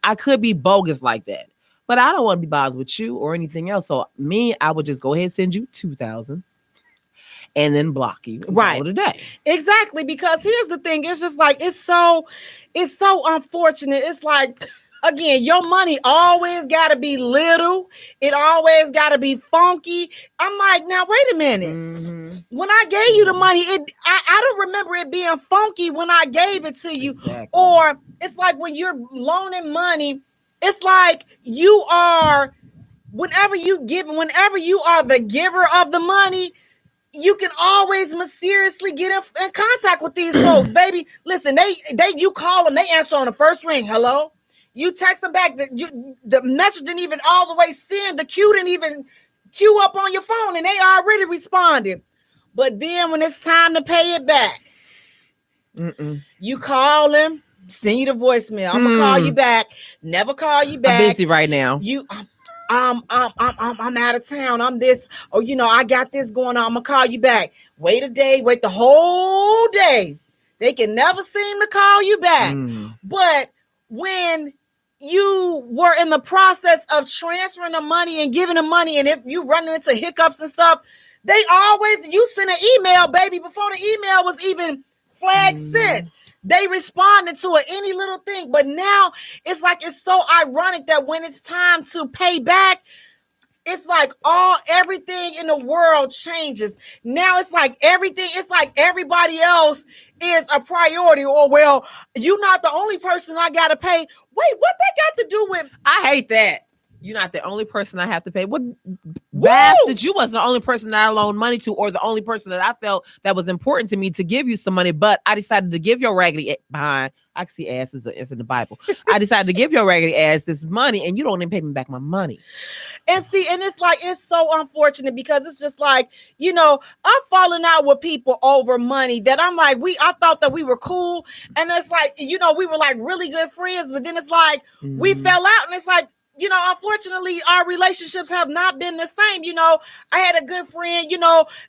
I could be bogus like that. But I don't want to be bothered with you or anything else. So I would just go ahead and send you $2,000. And then block you right today. Exactly, because here's the thing. It's just like it's so unfortunate. It's like, again, your money always gotta be little. It always gotta be funky. I'm like, now wait a minute. When I gave you the money, I don't remember it being funky when I gave it to you. Exactly. Or it's like when you're loaning money, it's like you are, whenever you are the giver of the money, you can always mysteriously get in contact with these folks, baby. Listen, you call them, they answer on the first ring. Hello. You text them back. The message didn't even all the way send. The queue didn't even queue up on your phone, and they already responded. But then when it's time to pay it back, you call them, send you the voicemail. I'm gonna call you back. Never call you back. I'm busy right now. I'm out of town. I'm this. Oh, I got this going on. I'm gonna call you back. Wait a day. Wait the whole day. They can never seem to call you back. But when you were in the process of transferring the money and giving the money, and if you running into hiccups and stuff, you sent an email, baby, before the email was even flag sent. They responded to it, any little thing. But now it's like, it's so ironic that when it's time to pay back, it's like everything in the world changes. Now it's like everybody else is a priority. Or, well, you're not the only person I got to pay. Wait, what that got to do with? I hate that. You're not the only person I have to pay. What bastard? You wasn't the only person that I loaned money to, or the only person that I felt that was important to me to give you some money. But I decided to give your raggedy behind. I can see ass is in the Bible. I decided to give your raggedy ass this money, and you don't even pay me back my money. And see, and it's like, it's so unfortunate, because it's just like, I'm falling out with people over money that I'm like, I thought that we were cool. And it's like, we were like really good friends, but then it's like, we fell out, and it's like, unfortunately, our relationships have not been the same. I had a good friend,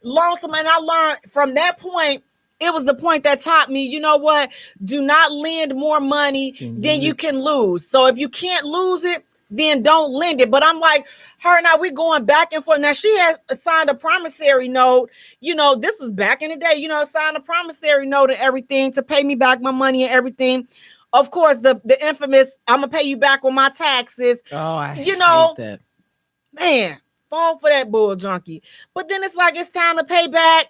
lost him, and I learned from that point. It was the point that taught me, you know what? Do not lend more money than you can lose. So if you can't lose it, then don't lend it. But I'm like, her and I, we're going back and forth. Now, she has signed a promissory note. This is back in the day, signed a promissory note and everything to pay me back my money and everything. Of course, the infamous, I'm going to pay you back with my taxes. Oh, I hate that. Man, fall for that bull junkie. But then it's like, it's time to pay back.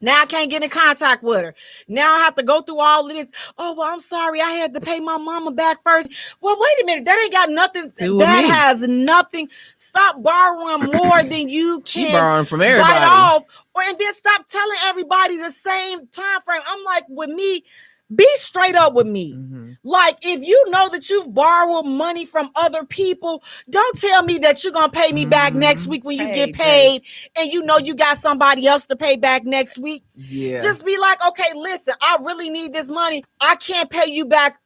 Now I can't get in contact with her. Now I have to go through all of this. Oh, well, I'm sorry. I had to pay my mama back first. Well, wait a minute. That ain't got nothing. That has nothing. Stop borrowing more than you can. She borrowing from everybody. Bite off. And then stop telling everybody the same time frame. I'm like, with me, be straight up with me. Like, if you know that you've borrowed money from other people, don't tell me that you're going to pay me back next week when you get paid, and you got somebody else to pay back next week. Yeah. Just be like, okay, listen, I really need this money. I can't pay you back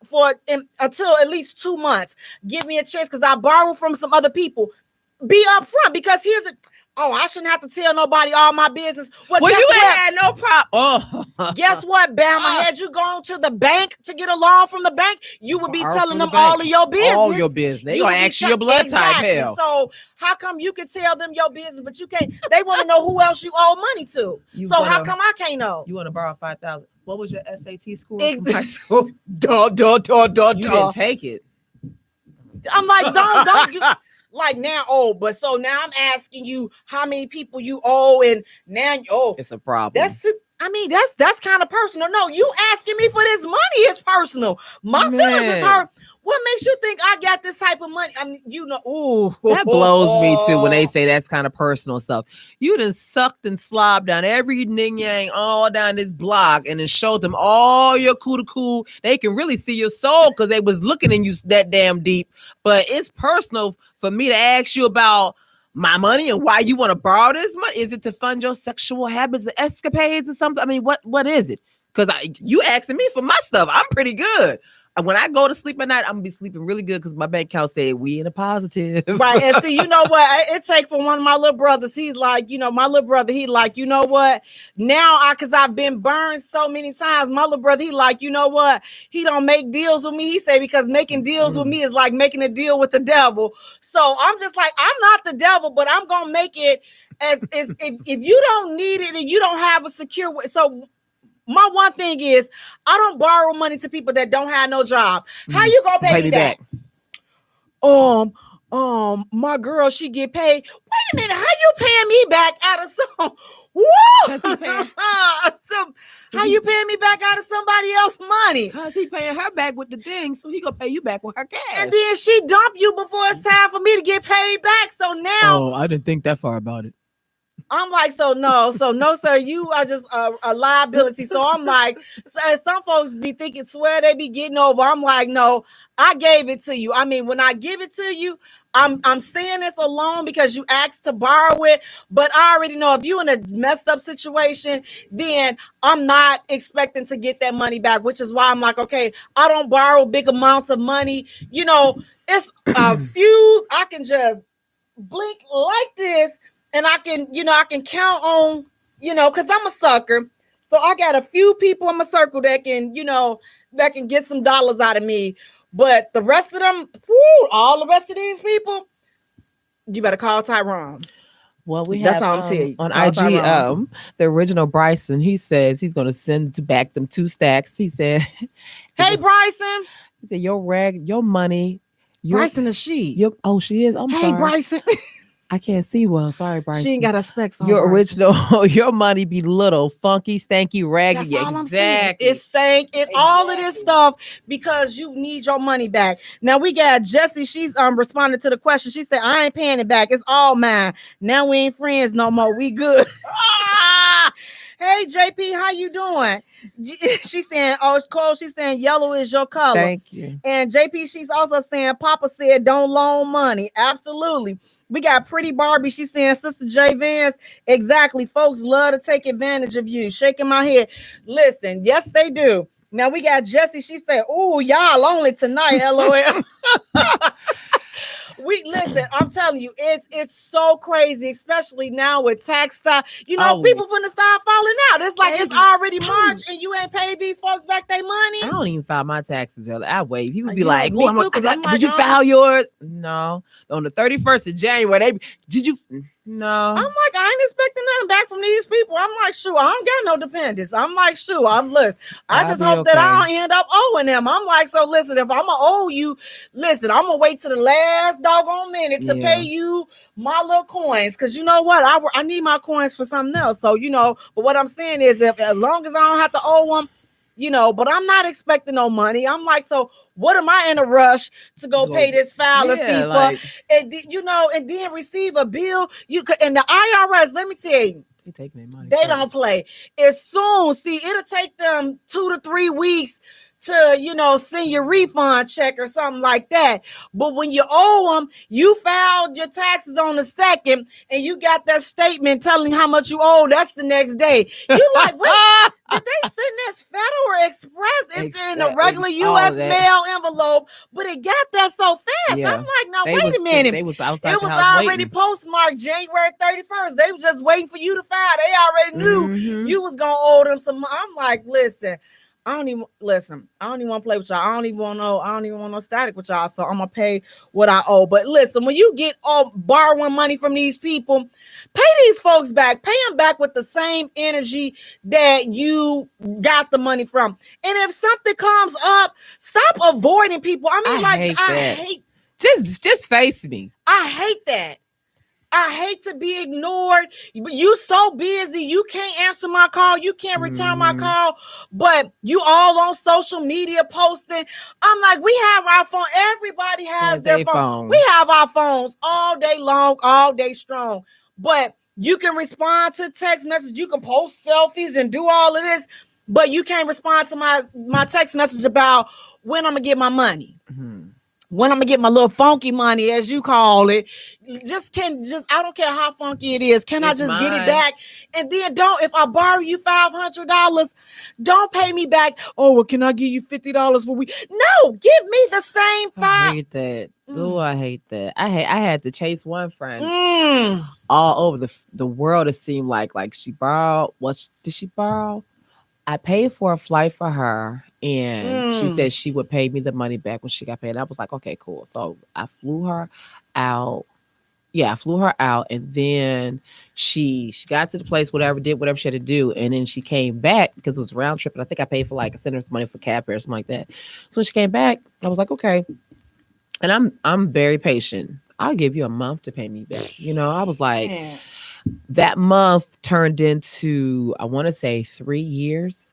until at least 2 months. Give me a chance, because I borrowed from some other people. Be upfront, because Oh, I shouldn't have to tell nobody all my business. Well, you ain't had no problem. Guess what, Bama? Had you gone to the bank to get a loan from the bank, you would be telling them all of your business. All your business. They gonna ask you your blood type. Hell. So how come you can tell them your business, but you can't? They want to know who else you owe money to. How come I can't know? You want to borrow $5,000? What was your SAT score? Exactly. You didn't take it. I'm like, don't you. Like now, but so now I'm asking you how many people you owe, and now it's a problem. That's kind of personal. No, you asking me for this money is personal. My feelings is hurt. What makes you think I got this type of money? I mean, that blows me too when they say that's kind of personal stuff. You done sucked and slobbed down every ning yang all down this block and then showed them all your cool. They can really see your soul because they was looking in you that damn deep. But it's personal for me to ask you about my money and why you want to borrow this money. Is it to fund your sexual habits and escapades or something? I mean, what is it? Because you asking me for my stuff. I'm pretty good. When I go to sleep at night, I'm gonna be sleeping really good because my bank account said we in a positive. Right. And see, you know what? It take for one of my little brothers. He's like, my little brother, he like, you know what? Now because I've been burned so many times, my little brother, he like, you know what? He don't make deals with me. He say, because making deals with me is like making a deal with the devil. So I'm just like, I'm not the devil, but I'm gonna make it as if you don't need it and you don't have a secure way. So my one thing is I don't borrow money to people that don't have no job. How you gonna pay me back? My girl, she get paid. Wait a minute, how you paying me back out of some? How you paying me back out of somebody else's money? Cause he paying her back with the thing, so he gonna pay you back with her cash. And then she dump you before it's time for me to get paid back. So now, I didn't think that far about it. I'm like, so no, sir, you are just a liability. So I'm like, some folks be thinking, swear they be getting over. I'm like, no, I gave it to you. I mean, when I give it to you, I'm saying this alone because you asked to borrow it, but I already know if you in a messed up situation, then I'm not expecting to get that money back, which is why I'm like, okay, I don't borrow big amounts of money. It's a few, I can just blink like this. And I can count on, because I'm a sucker. So I got a few people in my circle that can get some dollars out of me. But the rest of them, all the rest of these people, you better call Tyrone. Well, that's all I'm telling you. On IG, the original Bryson, he says he's going to send back them 2 stacks. He said, hey, Bryson. He said, your money. Bryson is she. She is. I'm sorry. Hey, Bryson. I can't see well. Sorry, Bryson. She ain't got her specs on. Your original, your money be little, funky, stanky, raggedy. That's all exactly. It stank and all of this stuff because you need your money back. Now we got Jessie. She's responded to the question. She said, I ain't paying it back. It's all mine. Now we ain't friends no more. We good. Hey, JP, how you doing? She's saying, Cole, she's saying yellow is your color. Thank you. And JP, she's also saying, Papa said, don't loan money. Absolutely. We got Pretty Barbie. She's saying, Sister J Vance, exactly. Folks love to take advantage of you. Shaking my head. Listen, yes, they do. Now we got Jessie. She said, ooh, y'all only tonight, LOL. Listen, I'm telling you, it's so crazy, especially now with tax time. People finna start falling out. It's like it's already March and you ain't paid these folks back their money. I don't even file my taxes early. I wait. He would be like, did you file yours? No. On the 31st of January, did you? No. I'm like, I ain't expecting nothing back from these people. I'm like, shoot, I don't got no dependents. I'm like, shoot, I just hope that I don't end up owing them. I'm like, so listen, if I'm gonna owe you, listen, I'm gonna wait to the last doggone minute to pay you my little coins. Cause you know what? I need my coins for something else. So, but what I'm saying is as long as I don't have to owe them, but I'm not expecting no money. I'm like, so what am I in a rush to go pay this filing fee for? And then receive a bill. And the IRS, let me tell you, they money. They don't play. As soon, it'll take them 2 to 3 weeks to, send your refund check or something like that. But when you owe them, you filed your taxes on the 2nd and you got that statement telling how much you owe. That's the next day. You like, wait, did they send this Federal Express? It's in a regular U.S. mail envelope, but it got there so fast. Yeah. I'm like, now wait a minute. They was outside it was the house already waiting. Postmarked January 31st. They was just waiting for you to file. They already knew you was gonna owe them some. I'm like, listen. I don't even want to play with y'all. I don't even want no static with y'all. So I'm gonna pay what I owe. But listen, when you get all borrowing money from these people, pay these folks back. Pay them back with the same energy that you got the money from. And if something comes up, stop avoiding people. I mean, I hate just face me. I hate that. I hate to be ignored. You so busy. You can't answer my call. You can't return my call. But you all on social media posting. I'm like, we have our phone. Everybody has their phone. We have our phones all day long, all day strong. But you can respond to text messages. You can post selfies and do all of this. But you can't respond to my text message about when I'm going to get my money. When I'm gonna get my little funky money, as you call it. I don't care how funky it is. Can I just get it back? And then if I borrow you $500, don't pay me back. Oh, well, can I give you $50 for week? No, give me the same $5. I hate that. Oh, I hate that. I had to chase one friend all over the world. It seemed like she borrowed. Did she borrow? I paid for a flight for her, and she said she would pay me the money back when she got paid. I was like, okay, cool. So I flew her out. Yeah, I flew her out, and then she got to the place, did whatever she had to do, and then she came back because it was a round trip, and I think I paid for I sent her some money for cab fare or something like that. So when she came back, I was like, okay, and I'm very patient. I'll give you a month to pay me back. I was like. Yeah. That month turned into, I want to say 3 years.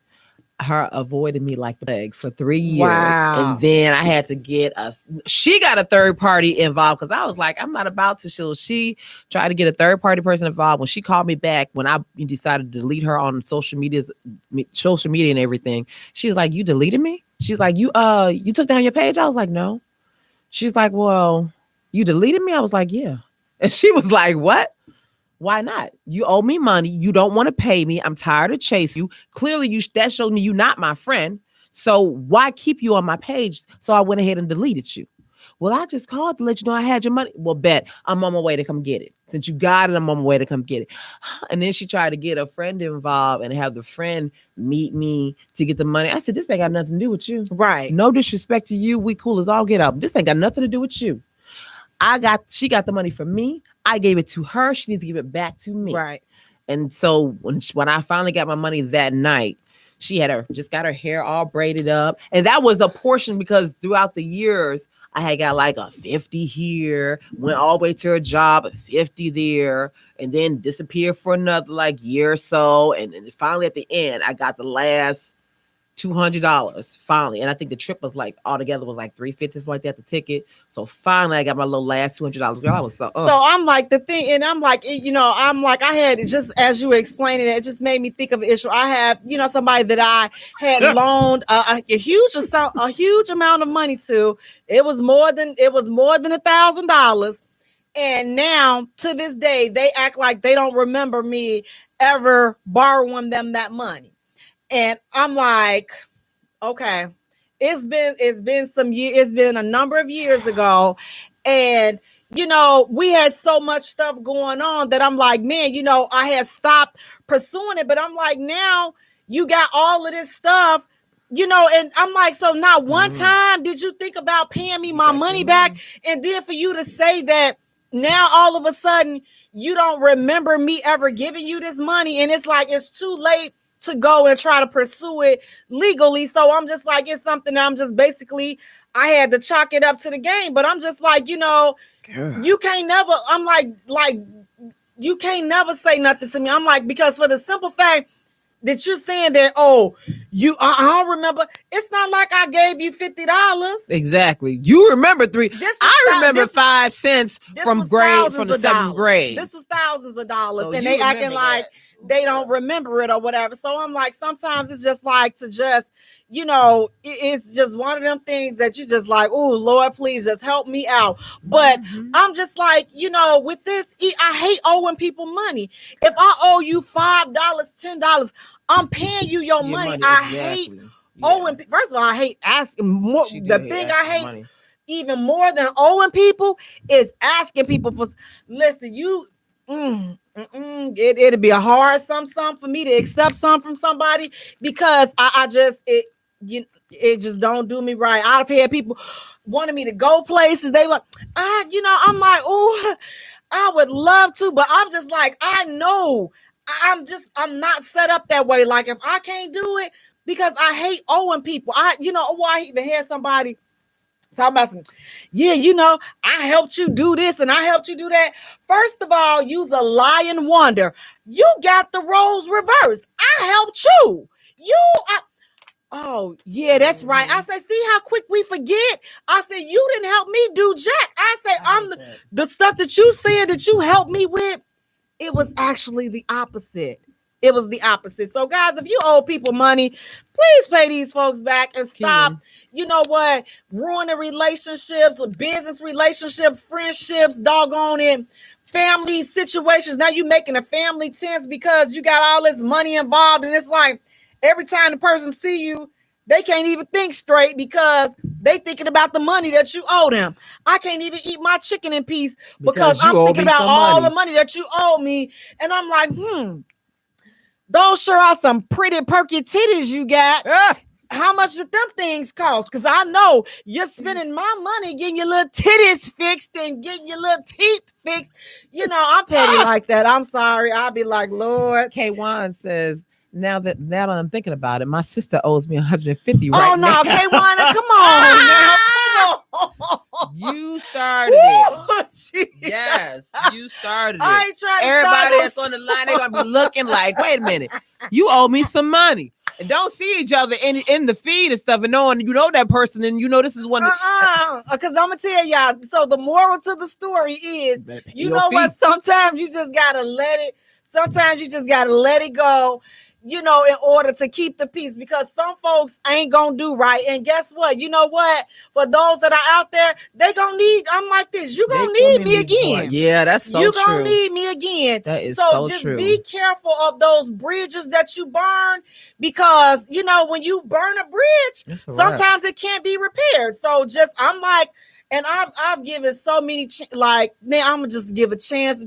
Her avoiding me like the plague for 3 years. Wow. And then I had to she got a third party involved because I was like, I'm not about to. So she tried to get a third party person involved. When she called me back, when I decided to delete her on social media and everything, she was like, you deleted me? She's like, you took down your page? I was like, no. She's like, well, you deleted me? I was like, yeah. And she was like, what? Why not? You owe me money. You don't want to pay me. I'm tired of chasing you. Clearly, that shows me you're not my friend. So why keep you on my page? So I went ahead and deleted you. Well, I just called to let you know I had your money. Well, bet I'm on my way to come get it. Since you got it, I'm on my way to come get it. And then she tried to get a friend involved and have the friend meet me to get the money. I said, this ain't got nothing to do with you. Right. No disrespect to you. We cool as all get out. This ain't got nothing to do with you. She got the money from me. I gave it to her. She needs to give it back to me. Right. And so when I finally got my money that night, she had just got her hair all braided up. And that was a portion because throughout the years, I had got a 50 here, went all the way to her job, 50 there, and then disappeared for another year or so. And finally at the end, I got the last $200 finally, and I think the trip was altogether was $350 something like that, the ticket. So finally I got my little last $200. Girl, I was so I'm like the thing, and I'm like, I had just as you were explaining it just made me think of an issue. I have somebody that I had loaned a huge amount of money to. It was more than $1,000, and now to this day they act like they don't remember me ever borrowing them that money. And I'm like, okay, it's been some years. It's been a number of years ago. And, we had so much stuff going on that I'm like, man, I had stopped pursuing it. But I'm like, now you got all of this stuff, and I'm like, so not one time did you think about paying me my money back? And then for you to say that now all of a sudden you don't remember me ever giving you this money. And it's like, it's too late to go and try to pursue it legally. So I'm just like, it's something that I'm just basically, I had to chalk it up to the game. But I'm just like, you can't never, I'm like, you can't never say nothing to me. I'm like, because for the simple fact that you're saying that, I don't remember. It's not like I gave you $50. Exactly. You remember I remember 5 cents from the 7th grade. This was thousands of dollars. So and they acting like they don't remember it or whatever. So I'm like, sometimes it's just like to just, it's just one of them things that you just like, oh, Lord, please just help me out. But I'm just like, with this, I hate owing people money. If I owe you $5, $10, I'm paying you your money. I hate owing. First of all, I hate asking more. The thing I hate money even more than owing people is asking people for. Listen, you. It'd be a hard something for me to accept something from somebody because I just it just don't do me right. I've had people wanting me to go places. They like, I'm like, oh, I would love to, but I'm just like, I know I'm not set up that way. Like if I can't do it because I hate owing people. I even had somebody talking about some, I helped you do this and I helped you do that. First of all, you's a lying wonder. You got the roles reversed. I helped you. Oh, yeah, that's right. I said, see how quick we forget? I said, you didn't help me do jack. I said, I'm the stuff that you said that you helped me with, it was actually the opposite. It was the opposite. So, guys, if you owe people money, please pay these folks back and stop, ruining relationships, business relationships, friendships, doggone it, family situations. Now you making a family tense because you got all this money involved. And it's like every time the person see you, they can't even think straight because they thinking about the money that you owe them. I can't even eat my chicken in peace because I'm thinking about all the money that you owe me. And I'm like, those sure are some pretty perky titties you got. How much did them things cost? Because I know you're spending my money getting your little titties fixed and getting your little teeth fixed. I'm petty like that. I'm sorry. I'll be like, Lord. K1 says, now that I'm thinking about it, my sister owes me $150 right now. Oh, no, K1, come on now. You started it. Yes, you started it. I ain't trying to Everybody that's on the line, they're going to be looking like, wait a minute, you owe me some money. And don't see each other in the feed and stuff and knowing that person and this is one. Because I'm going to tell y'all, so the moral to the story is, what? Sometimes you just got to let it go. In order to keep the peace, because some folks ain't gonna do right. And guess what? You know what? For those that are out there, I'm like this. You gonna need me again. Yeah, that's so true. You gonna need me again. That is so just true. Be careful of those bridges that you burn, because when you burn a bridge, sometimes it can't be repaired. So I'm like, and I've given so many, I'm gonna just give a chance.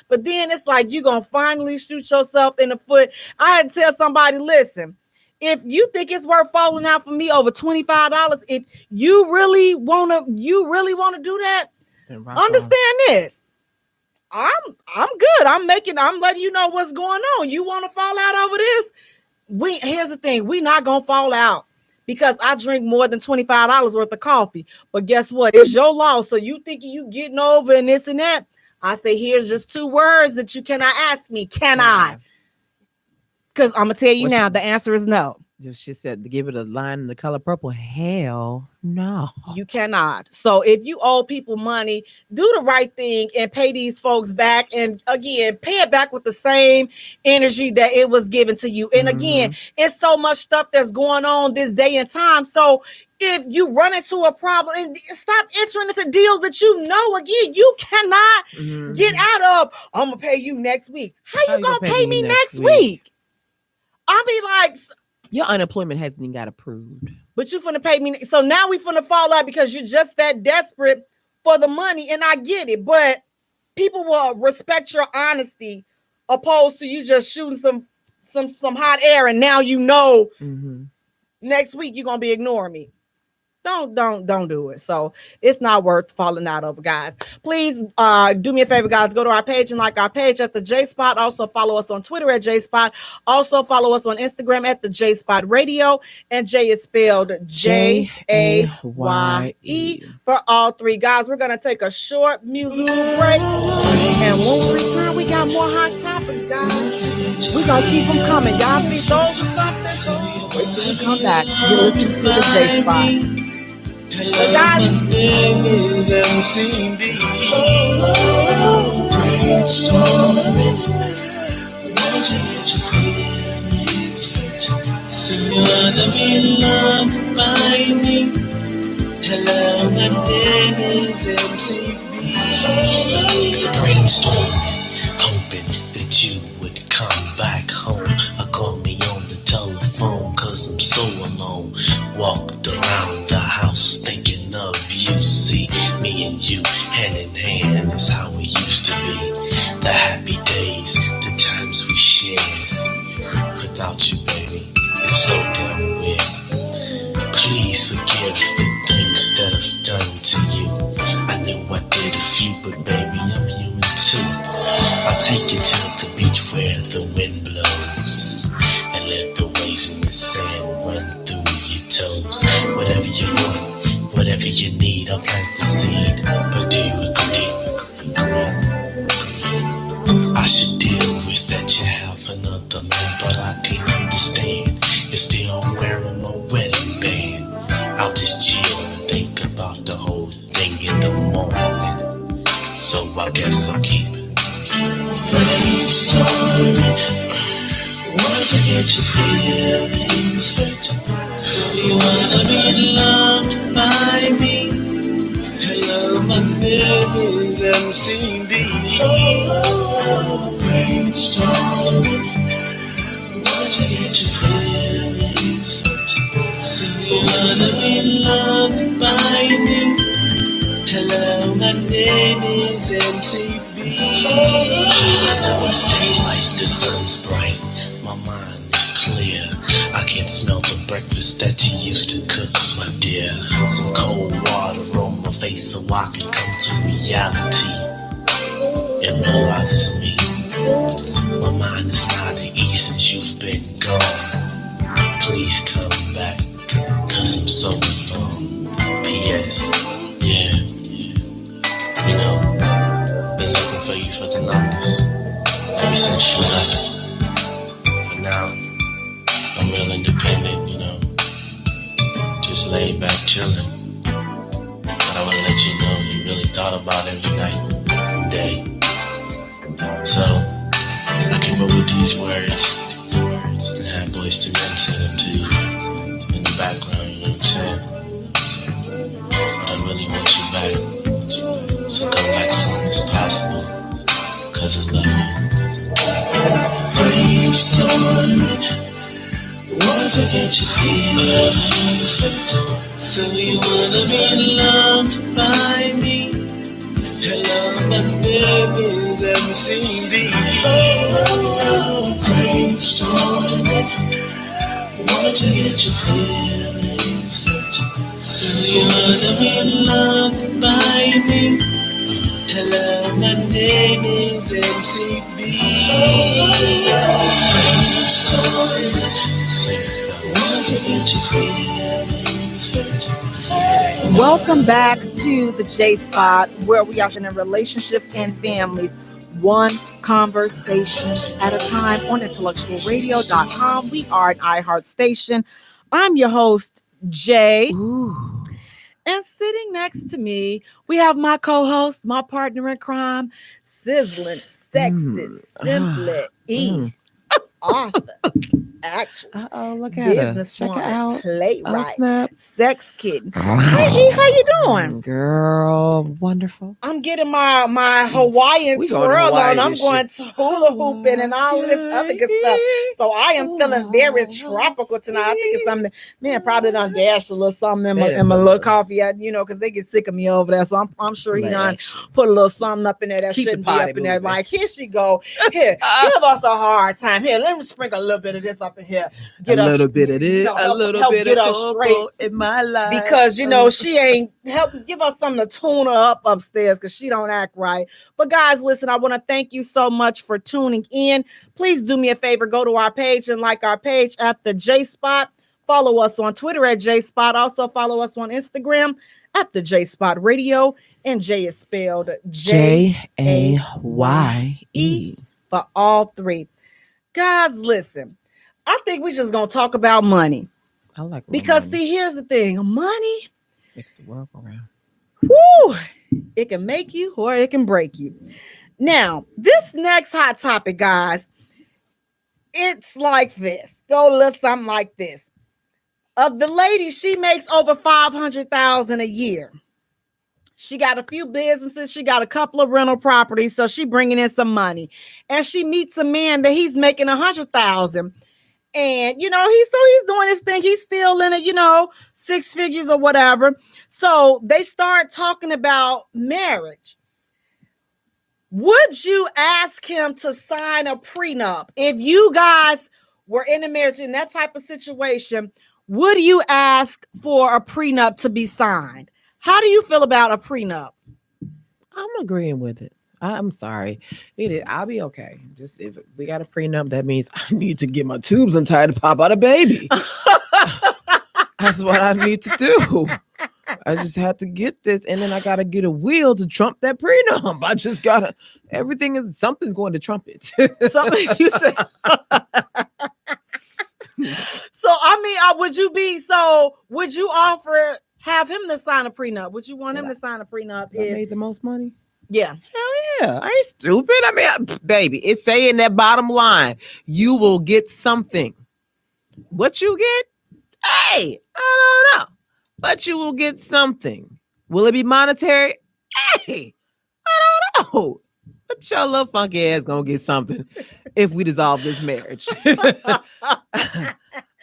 But then it's like, you're gonna finally shoot yourself in the foot. I had to tell somebody, listen, if you think it's worth falling out for me over $25, if you really wanna do that, understand this. I'm good. I'm letting you know what's going on. You want to fall out over this? Here's the thing, we not gonna fall out. Because I drink more than $25 worth of coffee. But guess what? It's your loss. So you thinking you getting over and this and that. I say, here's just 2 words that you cannot ask me. Can I? Because I'm going to tell you now, the answer is no. She said to give it a line in the color purple. Hell no. You cannot. So if you owe people money, do the right thing and pay these folks back. And again, pay it back with the same energy that it was given to you. And again, it's so much stuff that's going on this day and time. So if you run into a problem, and stop entering into deals that again, you cannot get out of. I'm going to pay you next week. How you going to pay me next week? I'll be like, your unemployment hasn't even got approved. But you finna pay me. So now we finna fall out because you're just that desperate for the money. And I get it. But people will respect your honesty opposed to you just shooting some hot air. And now next week you're going to be ignoring me. Don't do it. So it's not worth falling out over, guys. Please do me a favor, guys. Go to our page and like our page at the J Spot. Also follow us on Twitter at J Spot. Also follow us on Instagram at the J Spot Radio. And Jay is spelled Jaye for all 3. Guys, we're gonna take a short musical break. And when we return, we got more hot topics, guys. We're gonna keep them coming. Y'all think those are something? Wait till we come back. You're listening to the J Spot. Hey guys, is MCB. See you wanna be loved by me. Hello, my name is MCB. Brainstorm, hoping that you would come back home or call me on and you, hand in hand, is how we used to be. The happy days, the times we shared. Without you, baby, it's so damn weird. Please forgive the things that I've done to you. I knew I did a few, but baby, I'm human too. I'll take you to the beach where the wind blows, and let the waves in the sand run through your toes. Whatever you want, whatever you need, I'll plant the seed. But do you agree? I should deal with that you have another man, but I can't understand. You're still wearing my wedding band. I'll just chill and think about the whole thing in the morning. So I guess I'll keep brainstorming. Want to get your feelings hurt. So you wanna be loved by me. Hello, my name is MCB. Brainstorming. Want to get your feelings hurt. So you wanna be loved by me. Hello, my name is MCB. I know it's daylight, the sun's bright. My mind is clear. I can smell the breakfast that you used to cook, my dear. Some cold water on my face so I can come to reality and realize it's me. My mind is not at ease since you've been gone. Please come back, cause I'm so alone. P.S. Yeah, you know, been looking for you for the longest, ever since you left. But now, I'm real independent, you know, just laid back chilling. But I wanna let you know you really thought about every night and day. So, I came up with these words and had Boys to Men sing them to you in the background, you know what I'm saying? But I really want you back, so come back soon as possible, cause I love you. Brainstorming, want to get your feelings hurt. So you wanna be loved by me. Hello, my name is MCB. Brainstorming, want to get your feelings hurt. So you wanna be loved by me. Hello, my name is MCB. Brainstorming, want to get your feelings hurt. Welcome back to the J Spot, where we are in relationships and families, one conversation at a time on IntellectualRadio.com. We are an iHeart station. I'm your host, Jay. Ooh. And sitting next to me, we have my co-host, my partner in crime, sizzling, sexist, simply author, actress, Look at her. Check her businesswoman, out. playwright, Snap. sex kitten. Hey, how you doing? Girl, wonderful. I'm getting my Hawaiian We going to twirl Hawaii on. I'm this going to hula hooping and all this other good stuff. So I am feeling very tropical tonight. I think it's something, man, probably done dash a little something in my little coffee, you know, because they get sick of me over there. So I'm sure he done put a little something up in there that Keep shouldn't the be potty up in there. moving. Like, here she go. Here, give us a hard time. Here, let me sprinkle a little bit of this up in here. Get a us, little bit of this, you know, a little help bit get of us straight. cocoa in my life. Because, you know, she ain't give us something to tune her up upstairs because she don't act right. But guys, listen, I want to thank you so much for tuning in. Please do me a favor, go to our page and like our page at the J Spot. Follow us on Twitter at J Spot. Also follow us on Instagram at the J Spot Radio. And Jay is spelled Jaye for all three. Guys, listen, I think we're just going to talk about money. I like because money. see, here's the thing. Money makes the world go round. Woo! It can make you or it can break you. Now, this next hot topic, guys, it's like this. Go a little something like this. Of the lady, she makes over $500,000 a year. She got a few businesses. She got a couple of rental properties. So she bringing in some money. And she meets a man that he's making $100,000. And he's doing his thing. He's still in it, 6 figures or whatever. So they start talking about marriage. Would you ask him to sign a prenup if you guys were in a marriage in that type of situation? Would you ask for a prenup to be signed? How do you feel about a prenup? I'm agreeing with it. I'm sorry. I'll be okay. Just if we got a prenup, that means I need to get my tubes untied to pop out a baby. That's what I need to do. I just have to get this, and then I gotta get a will to trump that prenup. I just gotta. Something's going to trump it. Something you said. So would you have him to sign a prenup? Would you want him to sign a prenup if I made the most money? Yeah. Hell yeah. I ain't stupid. I mean, baby, it's saying that bottom line, you will get something. What you get? Hey, I don't know. But you will get something. Will it be monetary? Hey, I don't know. But your little funky ass gonna get something if we dissolve this marriage.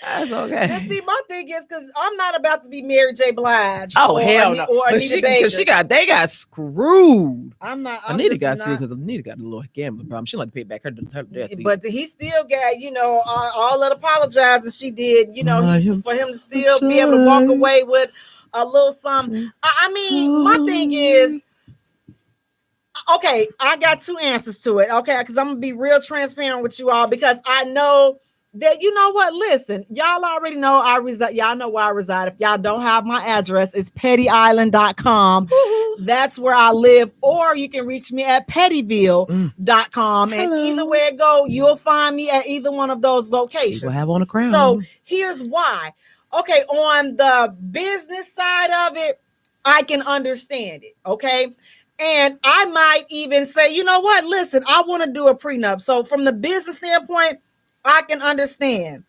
That's okay. And see, my thing is because I'm not about to be Mary J. Blige. Oh, hell no. Or Anita Baker. They got screwed. Anita got screwed because Anita got a little gambling problem. She like to pay back her debt. But he still got, all that apologizing she did, for him to still be able to walk away with a little something. I mean, my thing is, okay, I got 2 answers to it. Okay, because I'm gonna be real transparent with you all because I know that listen, y'all already know I reside. Y'all know where I reside. If y'all don't have my address, it's pettyisland.com. That's where I live. Or you can reach me at pettyville.com. And either way it go, you'll find me at either one of those locations. We'll have on a crown. So here's why. Okay, on the business side of it, I can understand it. Okay. And I might even say, listen, I want to do a prenup. So from the business standpoint, I can understand.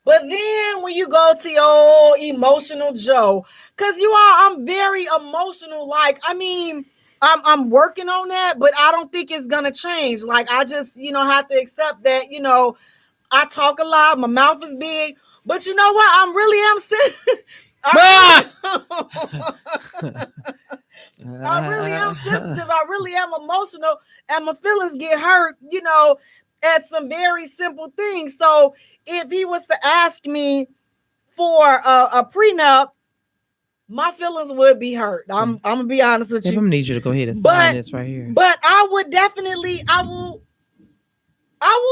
But then when you go to your emotional Joe, because I'm very emotional. Like, I mean, I'm working on that, but I don't think it's gonna change. Like, I just, have to accept that, I talk a lot, my mouth is big, but you know what? I really am sensitive. I really am emotional, and my feelings get hurt, at some very simple things. So if he was to ask me for a prenup, my feelings would be hurt. I'm gonna be honest with you. I'm gonna need you to go ahead and sign this right here. But I would definitely, I will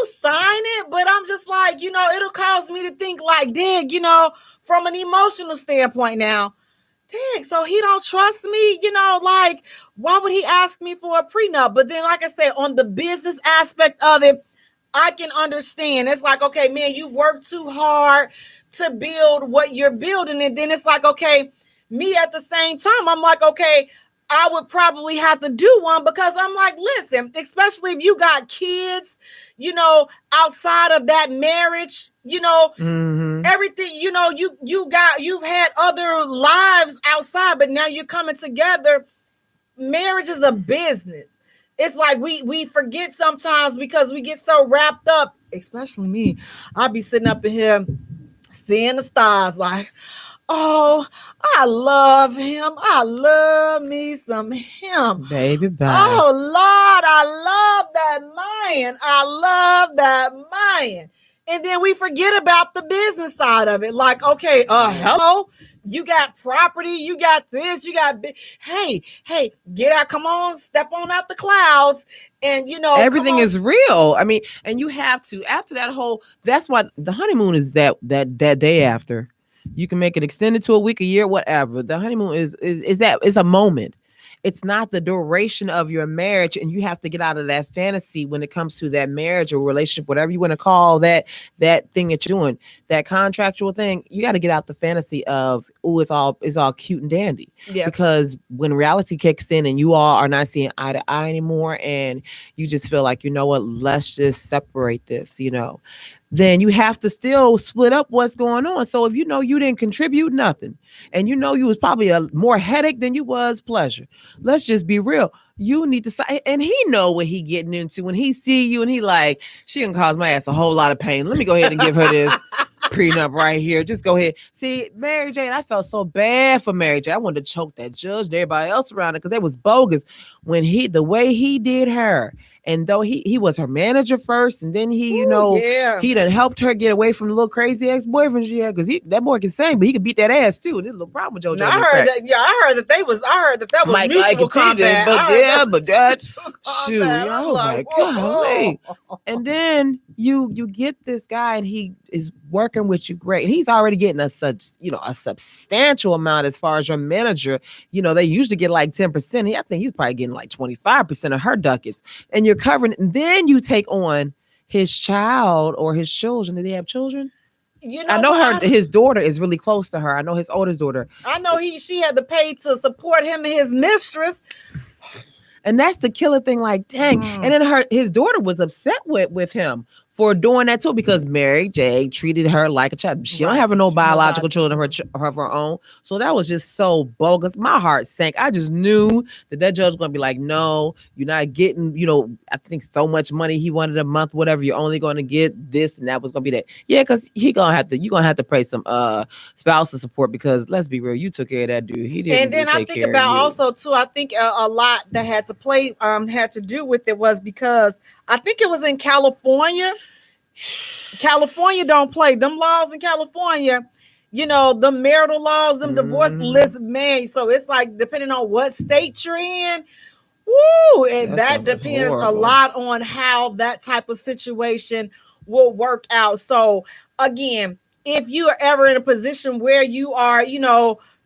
sign it, but I'm just like, it'll cause me to think like, dig, from an emotional standpoint now. Dang, so he don't trust me, like, why would he ask me for a prenup? But then, like I said, on the business aspect of it, I can understand. It's like, okay, man, you work too hard to build what you're building. And then it's like, okay, me at the same time, I'm like, okay, I would probably have to do one because I'm like, listen, especially if you got kids, outside of that marriage, everything, you've had other lives outside, but now you're coming together. Marriage is a business. It's like we forget sometimes because we get so wrapped up, especially me. I'll be sitting up in here seeing the stars like, oh, I love him. I love me some him. Baby, bye. Oh, Lord, I love that man. I love that man. And then we forget about the business side of it. Like, okay, hello, you got property, you got this, you got, hey, get out, come on, step on out the clouds. And, everything is real. I mean, and you have to, after that whole, that's why the honeymoon is that day after. You can make it extended to a week, a year, whatever. The honeymoon is a moment. It's not the duration of your marriage, and you have to get out of that fantasy when it comes to that marriage or relationship, whatever you want to call that thing that you're doing, that contractual thing. You got to get out the fantasy of, oh, it's all cute and dandy. Yeah. Because when reality kicks in and you all are not seeing eye to eye anymore, and you just feel like, you know what, let's just separate this, then you have to still split up what's going on. So if you know you didn't contribute nothing, and you know you was probably a more headache than you was pleasure, let's just be real. You need to say, and he know what he getting into when he see you, and he like, she can cause my ass a whole lot of pain. Let me go ahead and give her this prenup right here. Just go ahead. See, Mary Jane, I felt so bad for Mary Jane. I wanted to choke that judge and everybody else around it because they was bogus when the way he did her. And though he was her manager first, and then he, he done helped her get away from the little crazy ex-boyfriend she had, because that boy can sing, but he could beat that ass too. There's a little problem with JoJo. I heard that. Yeah, I heard that that was Mike, mutual combat. But that shoot, I was like, golly. And then you get this guy, and he is working with you great, and he's already getting a substantial amount as far as your manager. They usually get like 10%. I think he's probably getting like 25% of her ducats, and you're covering it. And then you take on his child or his children. Do they have children? I know his daughter is really close to her. I know his oldest daughter. I know she had to pay to support him and his mistress. And that's the killer thing. Like, dang. And then his daughter was upset with him for doing that too, because Mary J treated her like a child. She don't have no biological children of her own. So that was just so bogus. My heart sank. I just knew that judge was going to be like, no, you're not getting, I think so much money he wanted a month, whatever. You're only going to get this, and that was going to be that. Yeah, because you're going to have to pay some spousal support, because let's be real, you took care of that dude. He didn't. And then I think about also too, I think a lot that had to do with it was because I think it was in California. California don't play them laws in California. The marital laws, them divorce lists, man. So it's like depending on what state you're in. Woo, and that depends a lot on how that type of situation will work out. So again, if you are ever in a position where you are,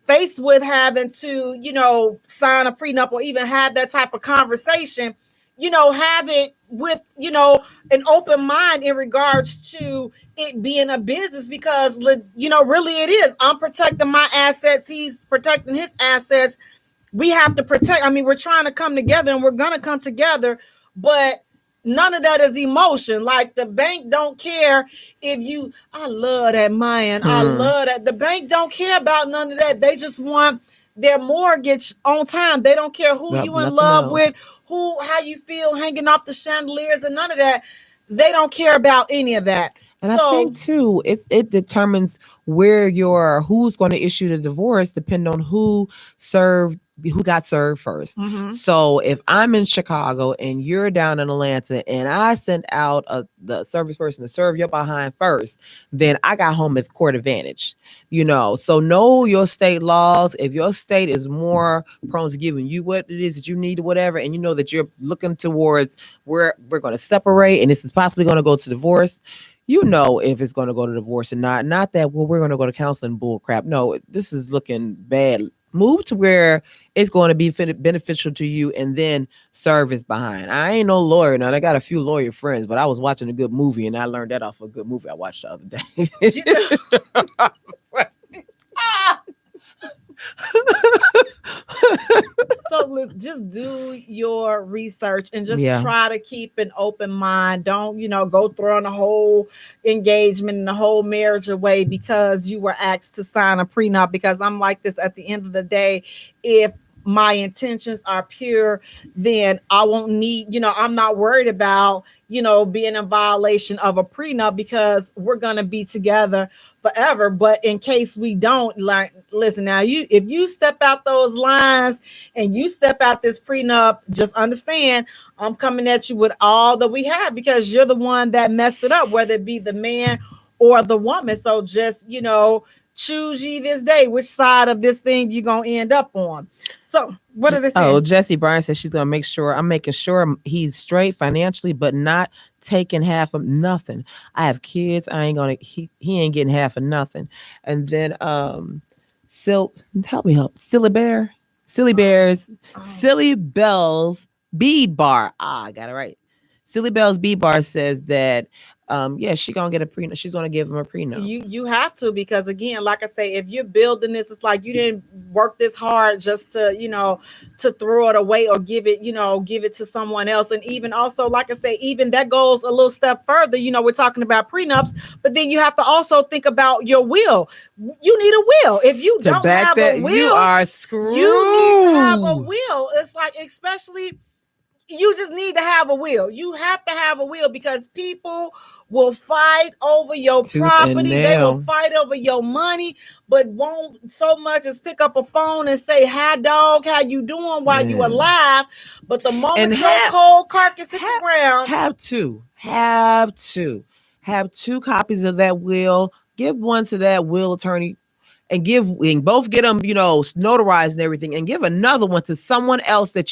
faced with having to, sign a prenup or even have that type of conversation, have it with, an open mind in regards to it being a business, because, really it is. I'm protecting my assets. He's protecting his assets. We have to protect. I mean, we're trying to come together, and we're going to come together, but none of that is emotion. Like the bank don't care if I love that man. I love that. The bank don't care about none of that. They just want their mortgage on time. They don't care who you in love with, how you feel hanging off the chandeliers, and none of that. They don't care about any of that. And I think too, it determines who's going to issue the divorce, depending on who got served first. So if I'm in Chicago and you're down in Atlanta, and I sent out the service person to serve your behind first, then I got home with court advantage. So know your state laws. If your state is more prone to giving you what it is that you need or whatever, and you know that you're looking towards where we're going to separate, and this is possibly going to go to divorce, if it's going to go to divorce or not. Not that, we're going to go to counseling bull crap. No, this is looking bad. Move to where it's going to be beneficial to you, and then service behind. I ain't no lawyer. Now, I got a few lawyer friends, but I was watching a good movie, and I learned that off a good movie I watched the other day. So just do your research and just try to keep an open mind. Don't, go throwing the whole engagement and the whole marriage away because you were asked to sign a prenup. Because I'm like this, at the end of the day, if my intentions are pure, then I won't need, I'm not worried about, being in violation of a prenup, because we're going to be together forever. But in case we don't, like, listen now, if you step out those lines and you step out this prenup, just understand I'm coming at you with all that we have, because you're the one that messed it up, whether it be the man or the woman. So just, choose ye this day which side of this thing you're going to end up on. So what did they say? Oh, Jesse Bryan says she's going to I'm making sure he's straight financially, but not taking half of nothing. I have kids. He ain't getting half of nothing. And then, help me help. Silly Bells Bead Bar. I got it right. Silly Bells Bead Bar says that yeah, she's gonna get a prenup. She's gonna give him a prenup. You have to, because again, like I say, if you're building this, it's like you didn't work this hard just to, to throw it away or give it to someone else. And even also, like I say, even that goes a little step further. We're talking about prenups, but then you have to also think about your will. You need a will. If you don't have a will, you are screwed. You need to have a will. It's like, especially, you just need to have a will. You have to have a will, because people will fight over your property. They will fight over your money, but won't so much as pick up a phone and say, "Hi, dog, how you doing?" while you alive. But the moment your cold carcass hit the ground, have two copies of that will. Give one to that will attorney, and both get them, notarized and everything, and give another one to someone else that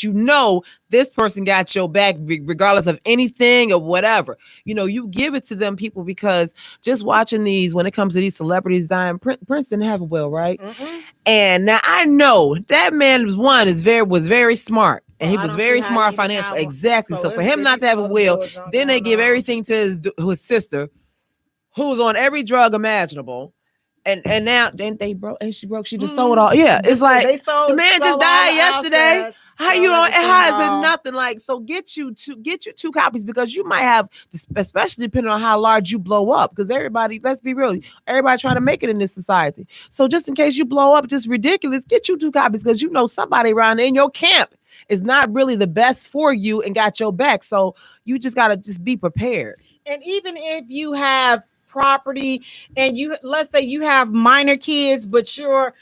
this person got your back regardless of anything or whatever. You give it to them people, because just watching these, when it comes to these celebrities dying, Prince didn't have a will, right? Mm-hmm. And now I know that man was very smart. And he was very smart financially. Exactly. So for him not to have a will, then they give everything to his sister, who was on every drug imaginable. And now then they broke, and she just sold all. Yeah, it's like the man just died yesterday. How you don't? How is it nothing? Like, so get you two copies, because you might have, especially depending on how large you blow up. Because everybody, let's be real, everybody trying to make it in this society. So just in case you blow up just ridiculous, get you two copies, because somebody around in your camp is not really the best for you and got your back. So you just gotta just be prepared. And even if you have property, and let's say you have minor kids, but you're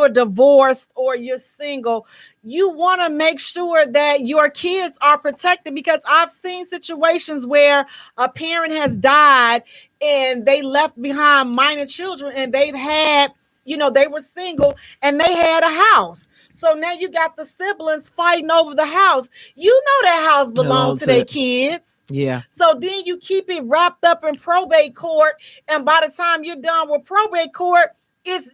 divorced or you're single, you want to make sure that your kids are protected, because I've seen situations where a parent has died and they left behind minor children, and they've had, they were single and they had a house. So now you got the siblings fighting over the house. That house belonged to their kids. Yeah. So then you keep it wrapped up in probate court. And by the time you're done with probate court, it's,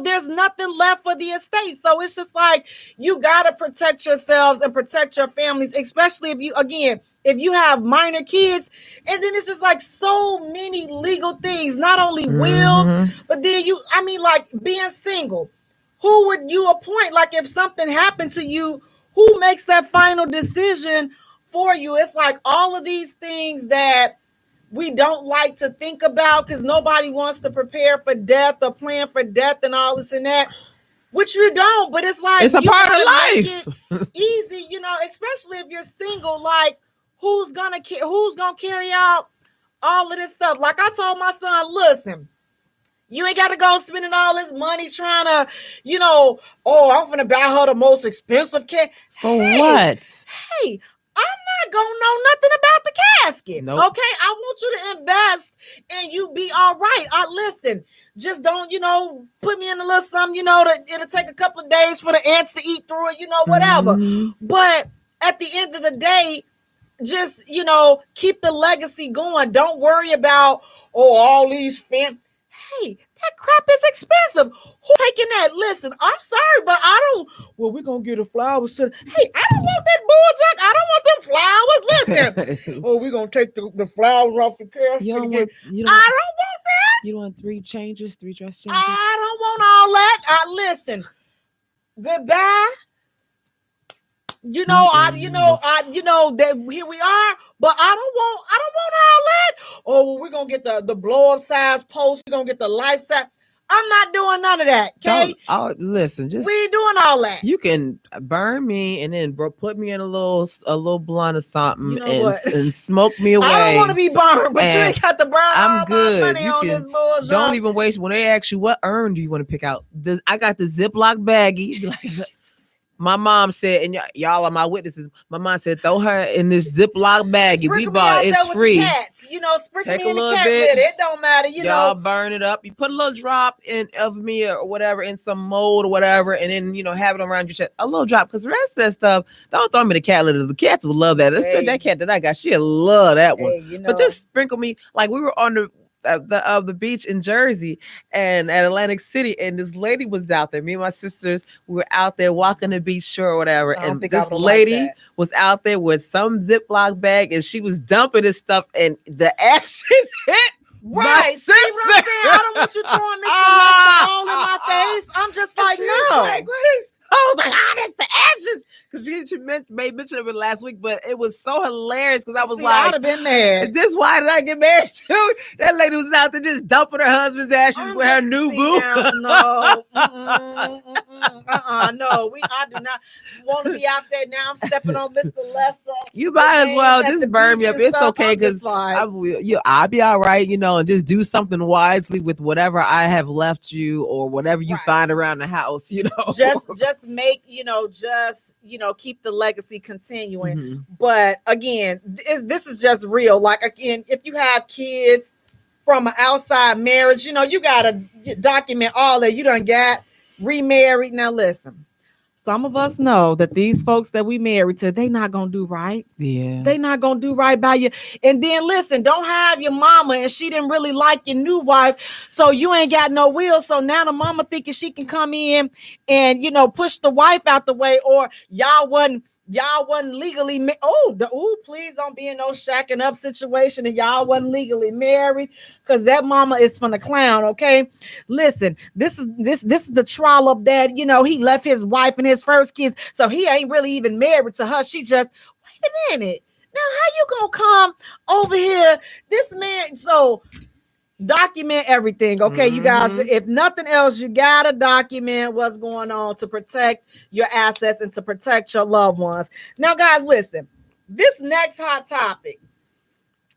there's nothing left for the estate. So it's just like, you got to protect yourselves and protect your families, especially if you have minor kids. And then it's just like so many legal things, not only wills, but then like being single, who would you appoint? Like, if something happened to you, who makes that final decision for you? It's like all of these things that we don't like to think about, because nobody wants to prepare for death or plan for death and all this and that, which you don't. But it's like, it's a part of life. Easy, especially if you're single. Like, who's gonna carry out all of this stuff? Like I told my son, listen, you ain't got to go spending all this money trying to, I'm finna buy her the most expensive cat. For what? Hey, I'm not gonna know nothing about the casket. Nope. Okay, I want you to invest and you be all right. Listen, just don't, put me in a little something, it'll take a couple of days for the ants to eat through it, whatever. But at the end of the day, just, keep the legacy going. Don't worry about, all these Hey, that crap is expensive. Who's taking that? Listen, I'm sorry, but we're going to get the flowers to. Hey, I don't want that bull jack. I don't want them flowers. Listen. We're going to take the flowers off the casket. I don't want that. You don't want 3 dress changes? I don't want all that. Listen, goodbye. That here we are, but I don't want all that. We're gonna get the blow up size post. We're gonna get the life size. I'm not doing none of that. Okay. Listen, we ain't doing all that. You can burn me and then put me in a little blunt or something, and smoke me away. I don't want to be burned, but you ain't got to burn. I'm good. My money on this bullshit. Don't even waste. When they ask you what urn do you want to pick out, I got the Ziploc baggie. Like, my mom said, and y'all are my witnesses. My mom said, throw her in this Ziploc baggie. We bought it. It's free. Sprinkle me in the cat bit. It don't matter. Y'all burn it up. You put a little drop of me or whatever in some mold or whatever, and then have it around your chest. A little drop, because the rest of that stuff, don't throw me the cat litter. The cats will love that. That cat that I got, she'll love that one. But just sprinkle me. Like, we were on the beach in Jersey and at Atlantic City, and this lady was out there. Me and my sisters, we were out there walking the beach shore or whatever, and this lady was out there with some Ziploc bag, and she was dumping this stuff, and the ashes hit. Right. See what I'm saying? I don't want you throwing Mr. all in my face. I'm just like, no. Like, what is? I was like, that's the ashes. Because she made mention of it last week, but it was so hilarious because I was like, I'd have been mad. Is this why did I get married to? That lady was out there just dumping her husband's ashes with her new boo. No. No, I do not want to be out there now. I'm stepping on Mr. Lester. You might as well just burn me up. It's okay because I'll be all right, and just do something wisely with whatever I have left you or whatever you find around the house, Just make, keep the legacy continuing. Mm-hmm. But again, this is just real. Like, again, if you have kids from an outside marriage, you got to document all that. You done got remarried. Now, listen, some of us know that these folks that we married to, they not going to do right. Yeah. They not going to do right by you. And then listen, don't have your mama and she didn't really like your new wife. So you ain't got no will. So now the mama thinking she can come in and, push the wife out the way, or y'all wasn't legally please don't be in no shacking up situation and y'all wasn't legally married, because that mama is from the clown. Okay, listen, this is the trollop that he left his wife and his first kids, so he ain't really even married to her. She just, wait a minute, now how you gonna come over here, this man? So document everything, okay? Mm-hmm. You guys, if nothing else, you gotta document what's going on to protect your assets and to protect your loved ones. Now, guys, listen, this next hot topic.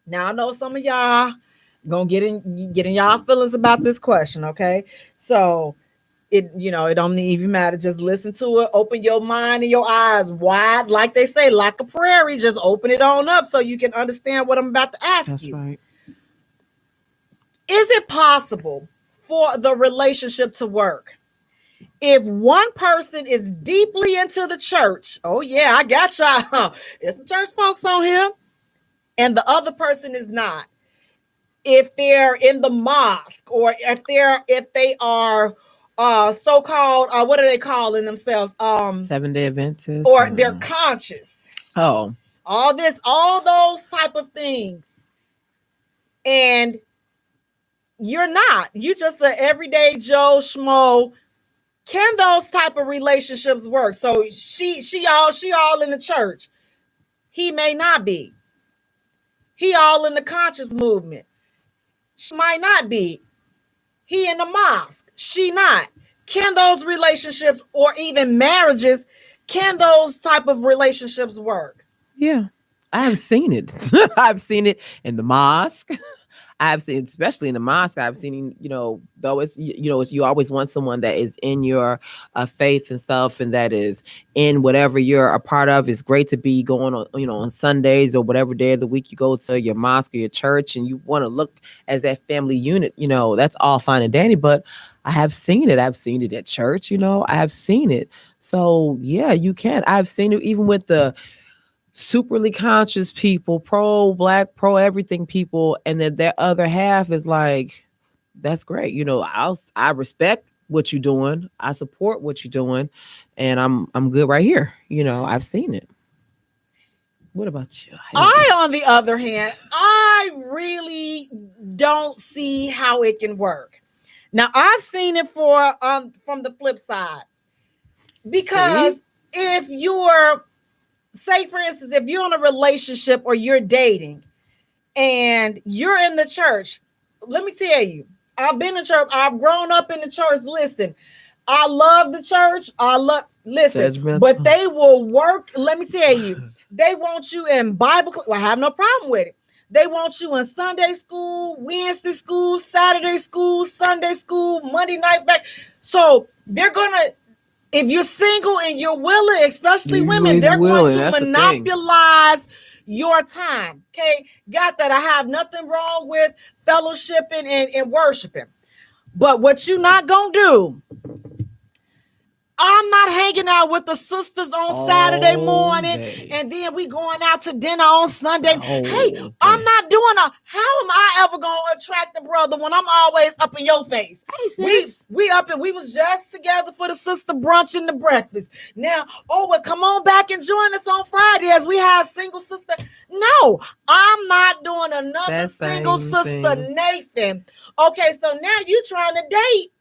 Now, I know some of y'all gonna get in y'all feelings about this question, okay? So it don't even matter. Just listen to it. Open your mind and your eyes wide, like they say, like a prairie. Just open it on up so you can understand what I'm about to ask you. That's right. Is it possible for the relationship to work if one person is deeply into the church? Oh yeah, I got y'all. There's some church folks on here, and the other person is not. If they're in the mosque, or if they are so-called, what are they calling themselves? 7-day Adventists, or they're conscious. Oh, all those type of things, and you're not. You just an everyday Joe Schmo. Can those type of relationships work? So she all in the church. He may not be. He all in the conscious movement. She might not be. He in the mosque. She not. Can those relationships, or even marriages, can those type of relationships work? Yeah, I have seen it. I've seen it in the mosque. I've seen, especially in the mosque, I've seen, though it's, you always want someone that is in your faith and stuff, and that is in whatever you're a part of. It's great to be going on, on Sundays or whatever day of the week you go to your mosque or your church, and you want to look as that family unit. That's all fine and dandy, but I have seen it. I've seen it at church. I have seen it. So yeah, you can. I've seen it even with the superly conscious people, pro-black, pro-everything people, and then their other half is like, that's great. I respect what you're doing. I support what you're doing, and I'm good right here. I've seen it. What about you? On the other hand, I really don't see how it can work. Now, I've seen it from the flip side, because if you're, say, for instance, if you're in a relationship or you're dating and you're in the church, let me tell you, I've been in church. I've grown up in the church. Listen, I love the church. But they will work. Let me tell you, they want you in Bible class. Well, I have no problem with it. They want you in Sunday school, Wednesday school, Saturday school, Sunday school, Monday night back. So they're going to, if you're single and you're willing, especially women, they're going to monopolize your time. Okay, got that? I have nothing wrong with fellowshipping and worshiping. But what you're not going to do, I'm not hanging out with the sisters on Saturday morning, and then we going out to dinner on Sunday. Hey, I'm not doing how am I ever gonna attract a brother when I'm always up in your face? We up and we was just together for the sister brunch and the breakfast. Now, well, come on back and join us on Friday as we have single sister. No, I'm not doing another single sister Nathan. Okay, so now you trying to date.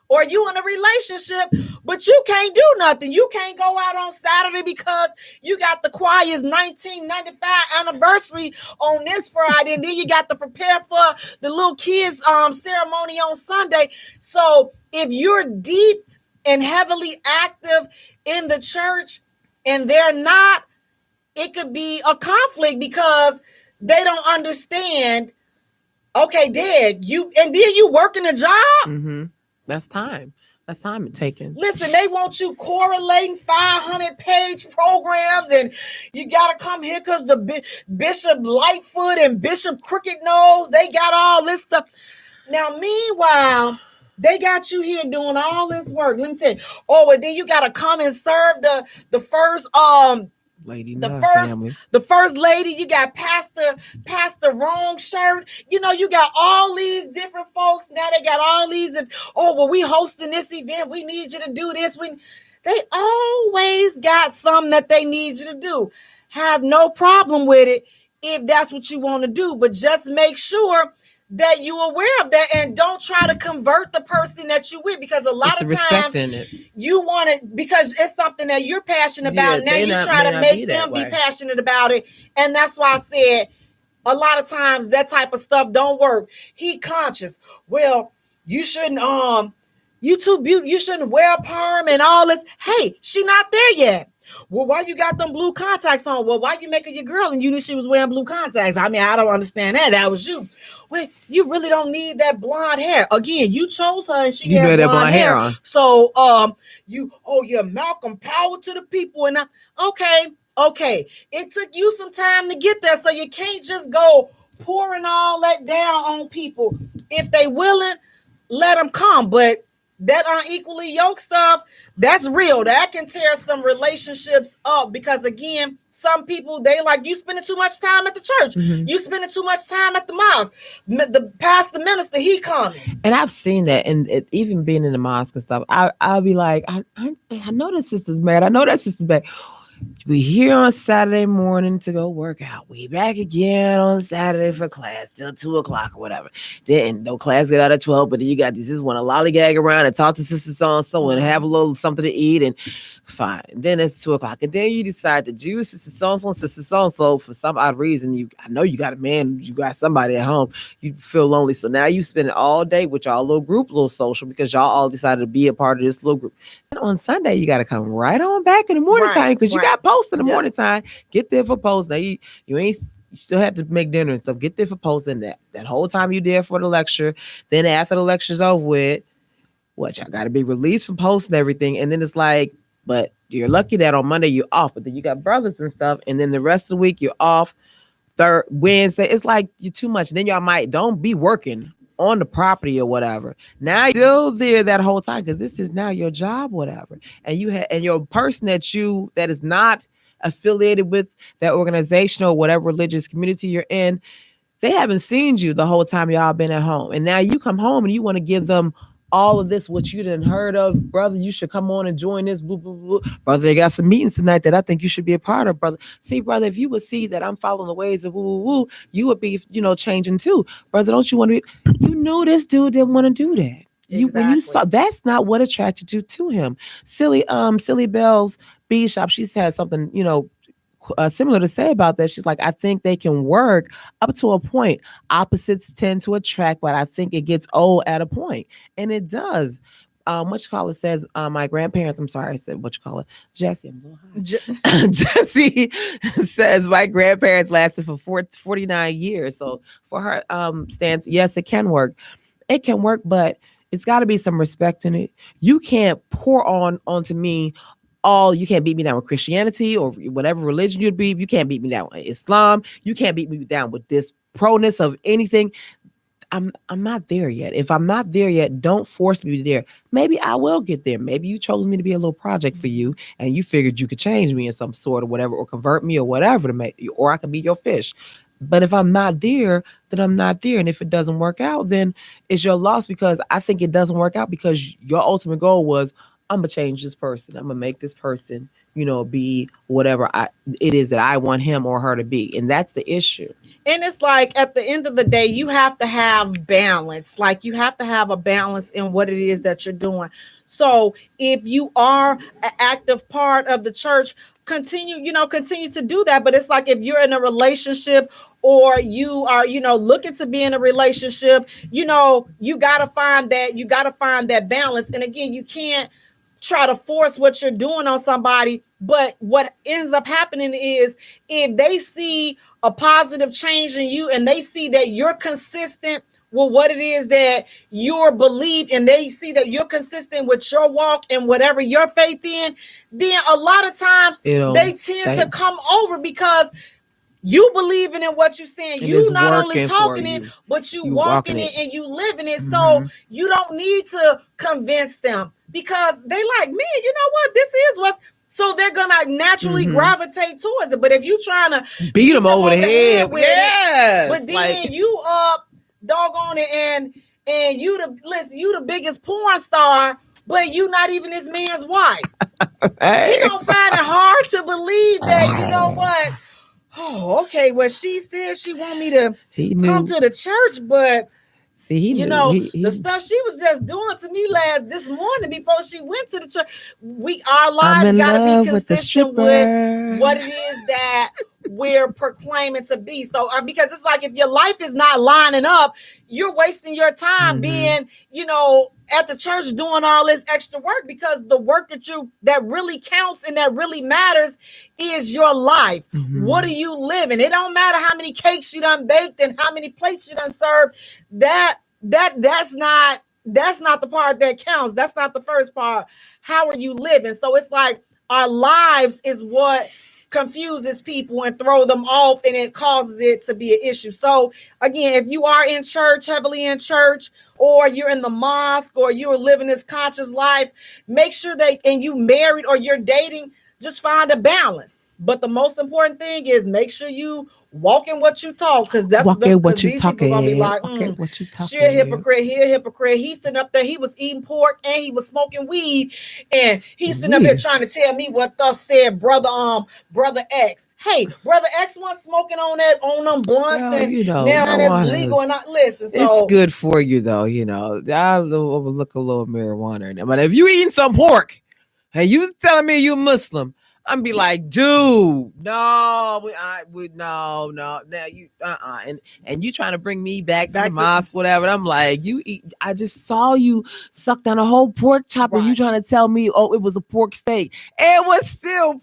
Or you in a relationship, but you can't do nothing. You can't go out on Saturday because you got the choir's 1995 anniversary on this Friday, and then you got to prepare for the little kids' ceremony on Sunday. So if you're deep and heavily active in the church and they're not, it could be a conflict because they don't understand. Okay, Dad, then you working a job. Mm-hmm. That's time taken. Listen, they want you correlating 500-page programs, and you got to come here because the Bishop Lightfoot and Bishop Crooked Nose, they got all this stuff. Now, meanwhile, they got you here doing all this work. Let me say, and then you got to come and serve the first lady, the first lady. You got Pastor Wrong Shirt. You know, you got all these different folks. Now they got all these. We hosting this event. We need you to do this. They always got something that they need you to do. Have no problem with it if that's what you want to do, but just make sure that you're aware of that and don't try to convert the person that you with, because a lot of times you want it because it's something that you're passionate about. Now you try to make them be passionate about it. And that's why I said a lot of times that type of stuff don't work. He conscious. Well, you shouldn't you too beautiful, you shouldn't wear a perm and all this. Hey, she not there yet. Well, why you got them blue contacts on? Well, why you making your girl and you knew she was wearing blue contacts? I mean, I don't understand that. That was you. Wait, you really don't need that blonde hair. Again, you chose her and she had blonde hair on. So, you're Malcolm Power to the people. And okay. It took you some time to get there, so you can't just go pouring all that down on people. If they willing, let them come. But that unequally yoked stuff, that's real. That can tear some relationships up because, again, some people, they like you spending too much time at the church. Mm-hmm. You spending too much time at the mosque. The pastor minister, he coming. And I've seen that, and even being in the mosque and stuff, I'll be like, I know the sister's married. I know that sister's married. We here on Saturday morning to go work out. We back again on Saturday for class till 2:00 or whatever. Then no class get out at 12, but then you got this is want to lollygag around and talk to sister so and have a little something to eat and fine. Then it's 2:00, and then you decide to do sister so for some odd reason. I know you got a man, you got somebody at home. You feel lonely, so now you spend it all day with y'all little group, little social, because y'all all decided to be a part of this little group. And on Sunday you got to come right on back in the morning time because you got post in the morning time. Get there for post. Now you still have to make dinner and stuff. Get there for posting that whole time you there for the lecture. Then after the lecture's over with, y'all got to be released from post and everything. And then it's like, but you're lucky that on Monday you're off, but then you got brothers and stuff. And then the rest of the week you're off. Wednesday, it's like you're too much. And then y'all don't be working on the property or whatever. Now you're still there that whole time because this is now your job, whatever. And and your person that is not affiliated with that organization or whatever religious community you're in, they haven't seen you the whole time y'all been at home. And now you come home and you want to give them all of this, what you didn't heard of, brother. You should come on and join this. Blah, blah, blah. Brother, they got some meetings tonight that I think you should be a part of, brother. See, brother, if you would see that I'm following the ways of woo, you would be, changing too, brother. Don't you want to be? You knew this dude didn't want to do that. When you saw, that's not what attracted you to him. Silly Bell's Bee Shop. She's had something, similar to say about that. She's like, I think they can work up to a point. Opposites tend to attract, but I think it gets old at a point, and it does. Says my grandparents. I'm sorry, I said Jesse. Jesse says my grandparents lasted for 49 years. So for her stance, yes, it can work. It can work, but it's got to be some respect in it. You can't pour onto me. You can't beat me down with Christianity or whatever religion you'd be. You can't beat me down with Islam. You can't beat me down with this proness of anything. I'm not there yet. If I'm not there yet, don't force me to be there. Maybe I will get there. Maybe you chose me to be a little project for you, and you figured you could change me in some sort or whatever, or convert me or whatever to make, or I could be your fish. But if I'm not there, then I'm not there. And if it doesn't work out, then it's your loss, because I think it doesn't work out because your ultimate goal was, I'm gonna change this person. I'm gonna make this person, be whatever it is that I want him or her to be. And that's the issue. And it's like at the end of the day, you have to have balance. Like you have to have a balance in what it is that you're doing. So if you are an active part of the church, continue to do that. But it's like if you're in a relationship or you are, looking to be in a relationship, you gotta find that balance. And again, you can't try to force what you're doing on somebody. But what ends up happening is if they see a positive change in you and they see that you're consistent with what it is that your belief, and they see that you're consistent with your walk and whatever your faith in, then a lot of times they tend to come over because you believing in what you're saying. And you not only talking it, but you walking it and you living it. Mm-hmm. So you don't need to convince them because they like, man, you know what? This is what's. So they're gonna naturally gravitate towards it. But if you trying to beat them over the head with it, but then you up doggone it and you the biggest porn star, but you not even this man's wife. Hey. He gonna find it hard to believe that, you know what? Oh, okay. Well, she said she want me to come to the church, but the stuff she was just doing to me this morning before she went to the church. Our lives gotta be consistent with what it is that we're proclaiming to be. So, because it's like if your life is not lining up, you're wasting your time being, at the church doing all this extra work, because the work that really counts and that really matters is your life. What are you living? It don't matter how many cakes you done baked and how many plates you done served. That's not the part that counts. That's not the first part. How are you living? So it's like our lives is what confuses people and throw them off, and it causes it to be an issue. So again, if you are in church, heavily in church, or you're in the mosque, or you're living this conscious life, make sure and you married or you're dating, just find a balance. But the most important thing is make sure you walk in what you talk, because that's what you talking. Gonna be like, what you talking. She a hypocrite. He a hypocrite. He's sitting up there. He was eating pork and he was smoking weed, and he's sitting up here trying to tell me what thus said brother X. Hey, brother X was smoking on them blunts, and now it's legal. And listen, so it's good for you though. I'll overlook a little marijuana in there. But if you eating some pork and you telling me you Muslim, I'm be like, dude, no, no. Now you, and you trying to bring me back to the mosque, whatever. I'm like, I just saw you suck down a whole pork chop, and you trying to tell me, oh, it was a pork steak. It was still,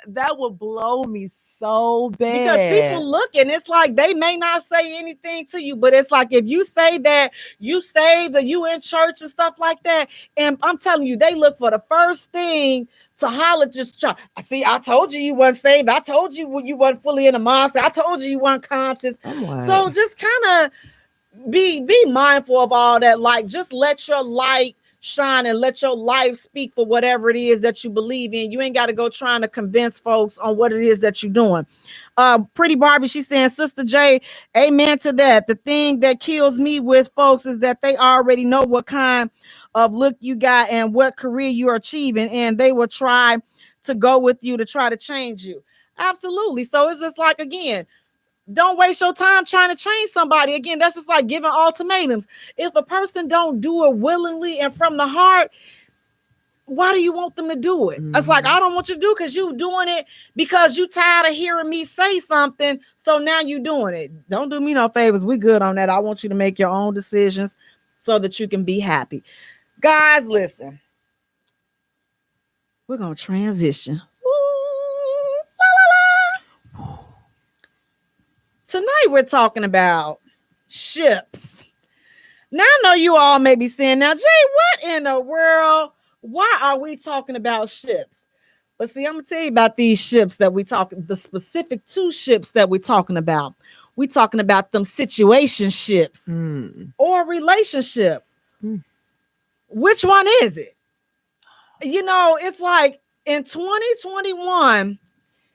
that would blow me so bad. Because people look, and it's like they may not say anything to you, but it's like if you say that you saved or you in church and stuff like that, and I'm telling you, they look for the first thing to holler, just try. See, I told you wasn't saved. I told you you wasn't fully in the mosque. I told you weren't conscious. So just kind of be mindful of all that. Like, just let your light shine and let your life speak for whatever it is that you believe in. You ain't got to go trying to convince folks on what it is that you're doing. Pretty Barbie, she's saying, Sister Jaye, amen to that. The thing that kills me with folks is that they already know what kind of look you got and what career you're achieving, and they will try to go with you to try to change you. Absolutely. So it's just like, again, don't waste your time trying to change somebody. Again, that's just like giving ultimatums. If a person don't do it willingly and from the heart, why do you want them to do it? It's like, I don't want you to do it because you doing it because you tired of hearing me say something. So now you doing it. Don't do me no favors. We good on that. I want you to make your own decisions so that you can be happy. Guys, listen. We're going to transition. Ooh, la, la, la. Tonight we're talking about ships. Now I know you all may be saying, now, Jay, what in the world? Why are we talking about ships? But see, I'm going to tell you about these ships that we talk, the specific two ships that we're talking about. We talking about them situationships or relationship. Which one is it? You know, it's like in 2021,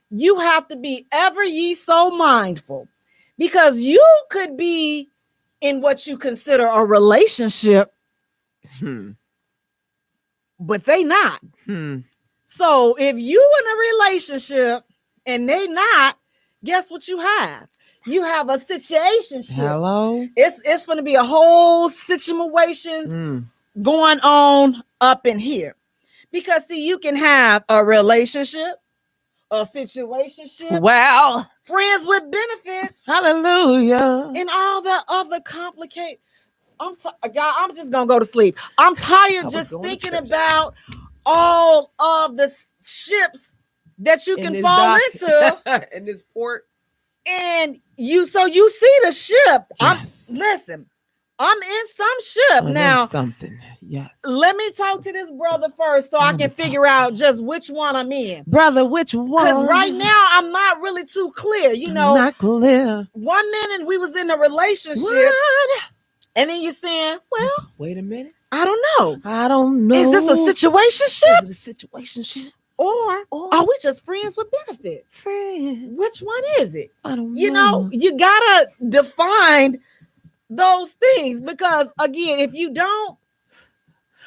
you have to be ever ye so mindful, because you could be in what you consider a relationship, but they not. So if you in a relationship and they not, guess what you have? You have a situation. Hello. It's going to be a whole situation going on up in here, because see, you can have a relationship, a situationship, Wow, friends with benefits, hallelujah, and all the other complicated. God, I'm just gonna go to sleep. I'm tired just thinking about all of the ships that you can fall into in this port. And you see the ship. Yes. Listen, I'm in some ship now. Something. Yes. Let me talk to this brother first so I can figure out just which one I'm in. Brother, which one? Because right now I'm not really too clear. You know, not clear. 1 minute we was in a relationship, and then you're saying, well, wait a minute. I don't know. Is this a situationship? Is it a situationship? Or are we just friends with benefits? Friends. Which one is it? I don't know. You know, you gotta define those things, because again, if you don't,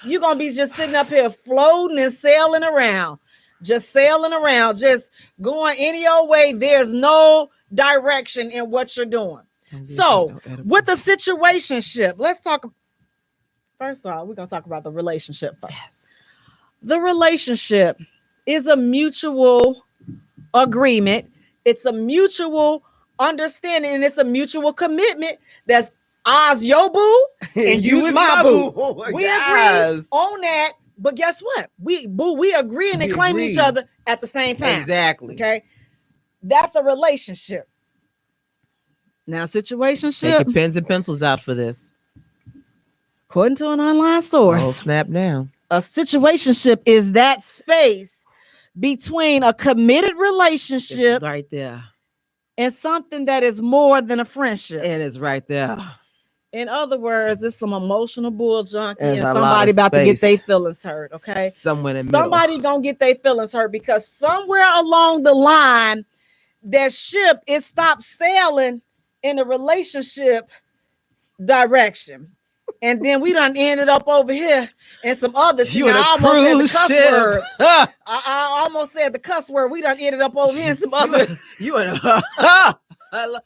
you're gonna be just sitting up here floating and sailing around, just going any old way. There's no direction in what you're doing. So with the situationship, let's talk. First of all, we're gonna talk about the relationship first. Yes. The relationship is a mutual agreement. It's a mutual understanding, and it's a mutual commitment. That's Oz your boo and you my boo. We agree on that, but guess what? We agreeing and claiming each other at the same time. Exactly. Okay, that's a relationship. Now, situationship. Take your pens and pencils out for this. According to an online source, snap down. A situationship is that space between a committed relationship, it's right there, and something that is more than a friendship. And it's right there. In other words, it's some emotional bull junkie, and somebody about to get their feelings hurt. Okay, somewhere in the somebody gonna get their feelings hurt, because somewhere along the line, that ship is stopped sailing in a relationship direction. And then we done ended up over here in some other shit. I almost said the cuss word. I almost said the cuss word. We done ended up over here in some other. You in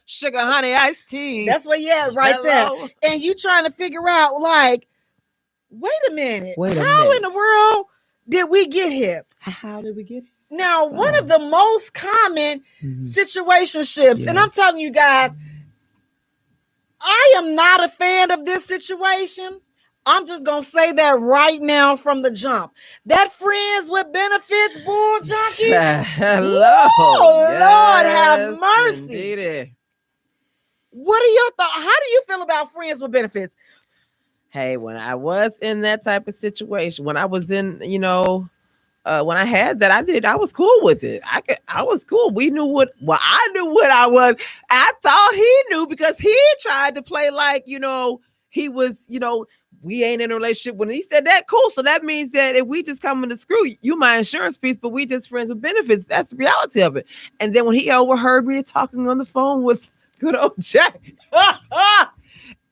sugar honey iced tea. That's where you at right there. And you trying to figure out, like, wait a minute. How in the world did we get here? How did we get here? Now, one of the most common situationships, and I'm telling you guys, I am not a fan of this situation. I'm just going to say that right now from the jump. That friends with benefits bull junkie. Hello. Oh, yes, Lord have mercy. Indeed. What are your thoughts? How do you feel about friends with benefits? Hey, when I was in that type of situation, when I was in, when I had that, I was cool with it. I was cool. We knew I knew what I was. I thought he knew, because he tried to play like, he was, we ain't in a relationship. When he said that, cool. So that means that if we just come in to screw you my insurance piece, but we just friends with benefits. That's the reality of it. And then when he overheard me talking on the phone with good old Jack,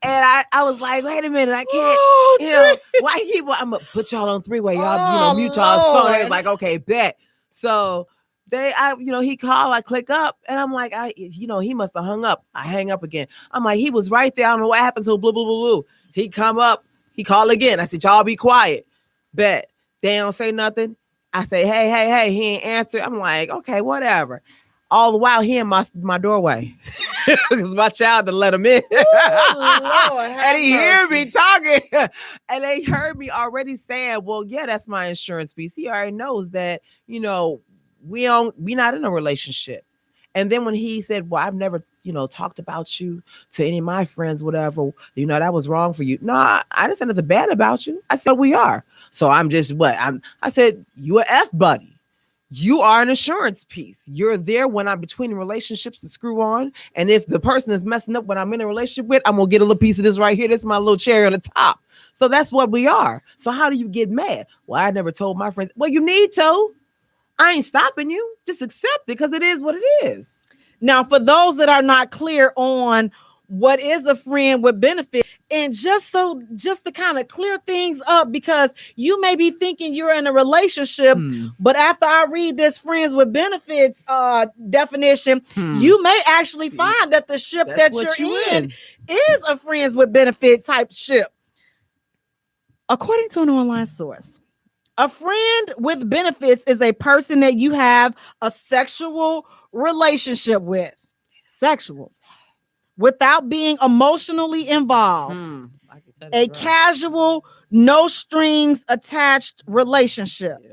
and I was like, wait a minute, I can't. Why I'm gonna put y'all on three-way. Y'all, mute y'all's phone. It's like, okay, bet. So he called, I click up, and I'm like, he must have hung up. I hang up again. I'm like, he was right there. I don't know what happened to blah, blah, blah, blah. He come up, he called again. I said, y'all be quiet. Bet. They don't say nothing. I say, hey, he ain't answer. I'm like, okay, whatever. All the while he in my doorway, because my child to let him in. Ooh, Lord, and he heard me talking, and they heard me already saying, well, yeah, that's my insurance piece. He already knows that, we not in a relationship. And then when he said, well, I've never, talked about you to any of my friends, whatever, that was wrong for you. No, I didn't say nothing bad about you. I said, we are. So I'm just I said, you a F buddy. You are an assurance piece. You're there when I'm between relationships to screw on. And if the person is messing up when I'm in a relationship with, I'm going to get a little piece of this right here. This is my little cherry on the top. So that's what we are. So how do you get mad? Well, I never told my friends. Well, you need to. I ain't stopping you. Just accept it because it is what it is. Now, for those that are not clear on what is a friend with benefit, and just to kind of clear things up, because you may be thinking you're in a relationship, but after I read this friends with benefits definition, you may actually find that the ship that you're in is a friends with benefit type ship. According to an online source, a friend with benefits is a person that you have a sexual relationship with. Sexual. Without being emotionally involved. A casual, no strings attached relationship. Yes.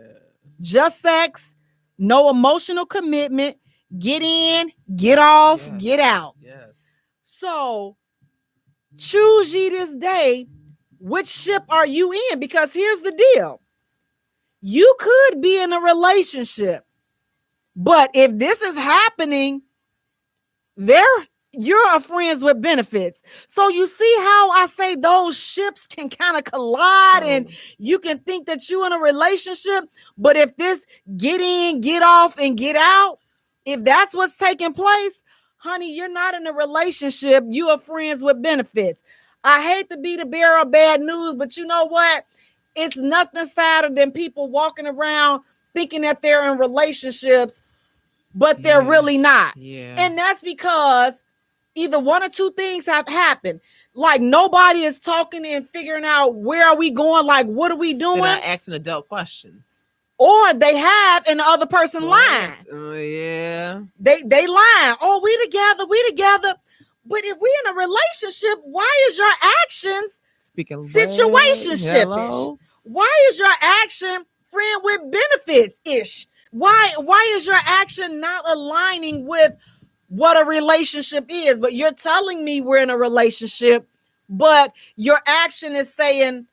Just sex, no emotional commitment. Get in, get off, get out. Yes. So choose ye this day, which ship are you in? Because here's the deal. You could be in a relationship, but if this is happening, you're a friends with benefits. So you see how I say those ships can kind of collide, and you can think that you're in a relationship, but if this get in, get off, and get out, if that's what's taking place, honey, you're not in a relationship. You are friends with benefits. I hate to be the bearer of bad news, but you know what? It's nothing sadder than people walking around thinking that they're in relationships, but they're really not. Yeah. And that's because either one or two things have happened. Like nobody is talking and figuring out where are we going? Like, what are we doing? They're not asking adult questions. Or they have and the other person lying. Oh, yeah. They lying. Oh, we together. But if we're in a relationship, why is your actions situationship-ish? Why is your action friend with benefits-ish? Why is your action not aligning with what a relationship is? But you're telling me we're in a relationship, but your action is saying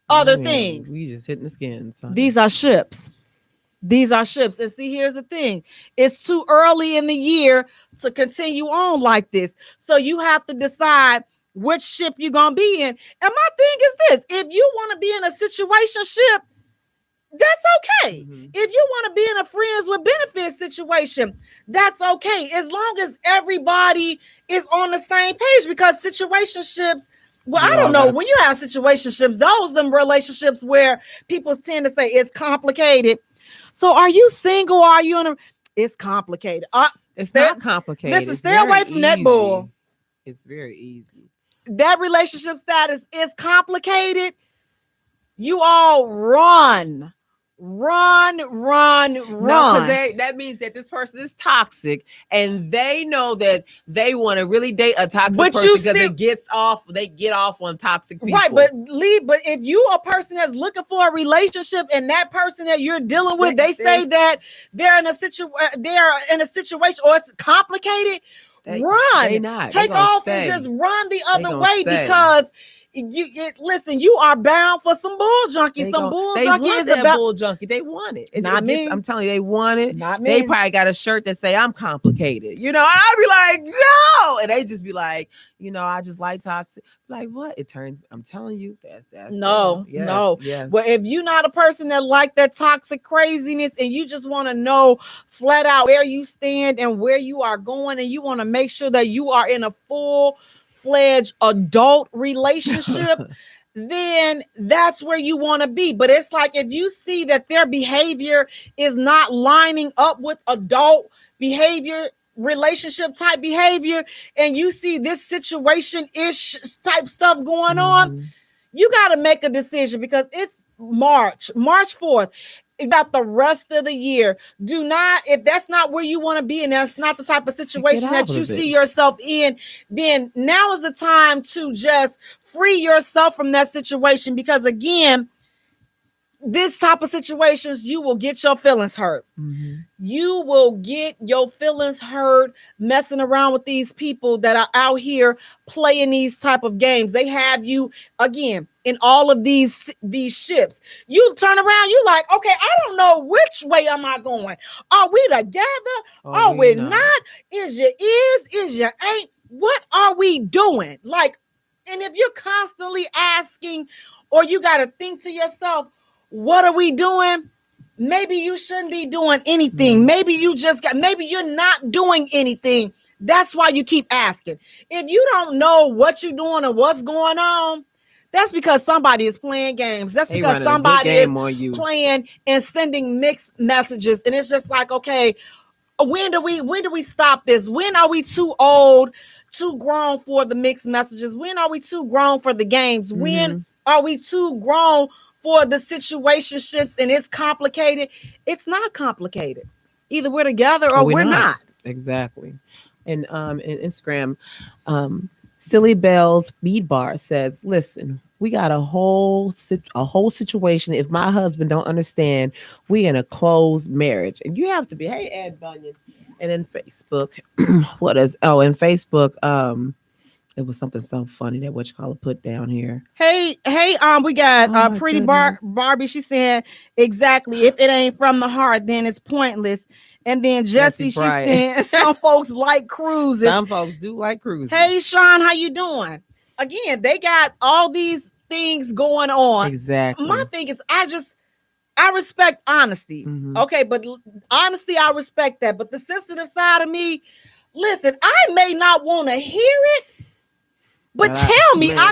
other things. We just hitting the skin. Son. These are ships. These are ships. And see, here's the thing. It's too early in the year to continue on like this. So you have to decide which ship you're going to be in. And my thing is this. If you want to be in a situationship, that's okay. If you want to be in a friends with benefits situation, that's okay. As long as everybody is on the same page, because situationships, well, I don't know. When you have situationships, them relationships where people tend to say it's complicated. So are you single? Or are you in a, it's complicated. It's not complicated. Listen, stay away from that bull. It's very easy. That relationship status is complicated. You all run. No, because that means that this person is toxic, and they know that they want to really date a toxic person because they get off on toxic people. Right, but if you a person that's looking for a relationship, and that person that you're dealing with, they say that they're in a situation or it's complicated, run. Take off and just run the other way because listen, you are bound for some bull junkie. Bull junkie. They want it. Not me. I'm telling you, they want it. Not me. They probably got a shirt that say I'm complicated. You know, and I'd be like, no. And they just be like, I just like toxic. Like, what? I'm telling you, that's no. Yes. But if you're not a person that like that toxic craziness, and you just want to know flat out where you stand and where you are going, and you want to make sure that you are in a full-fledged adult relationship, then that's where you want to be. But it's like if you see that their behavior is not lining up with adult behavior, relationship type behavior, and you see this situation-ish type stuff going on, you got to make a decision, because it's March 4th. About the rest of the year. Do not, if that's not where you want to be, and that's not the type of situation that you see yourself in, then now is the time to just free yourself from that situation. Because again, this type of situations, you will get your feelings hurt. You will get your feelings hurt messing around with these people that are out here playing these type of games. They have you, again, in all of these ships. You turn around, you like, okay, I don't know which way am I going. Are we together? Are we not? Is you is you ain't? What are we doing? Like, and if you're constantly asking, or you got to think to yourself, what are we doing? Maybe you shouldn't be doing anything. Maybe maybe you're not doing anything. That's why you keep asking. If you don't know what you're doing or what's going on, that's because somebody is playing games. That's because somebody is playing and sending mixed messages. And it's just like, okay, when do we stop this? When are we too old, too grown for the mixed messages? When are we too grown for the games? When are we too grown for the situationships and it's complicated? It's not complicated. Either we're together or we're not. Exactly. And in Instagram, Silly Bells Bead Bar says, listen, we got a whole situation. If my husband don't understand, we in a closed marriage. And you have to be, hey, Ed Bunyan. And then Facebook, in Facebook, it was something so funny that what put down here. Hey, we got Pretty Barbie. She said, exactly. If it ain't from the heart, then it's pointless. And then Jessie, she said, some folks like cruises. Some folks do like cruises. Hey, Sean, how you doing? Again, they got all these things going on. Exactly. My thing is, I respect honesty. Okay, but honesty, I respect that. But the sensitive side of me, listen, I may not want to hear it, but tell me, I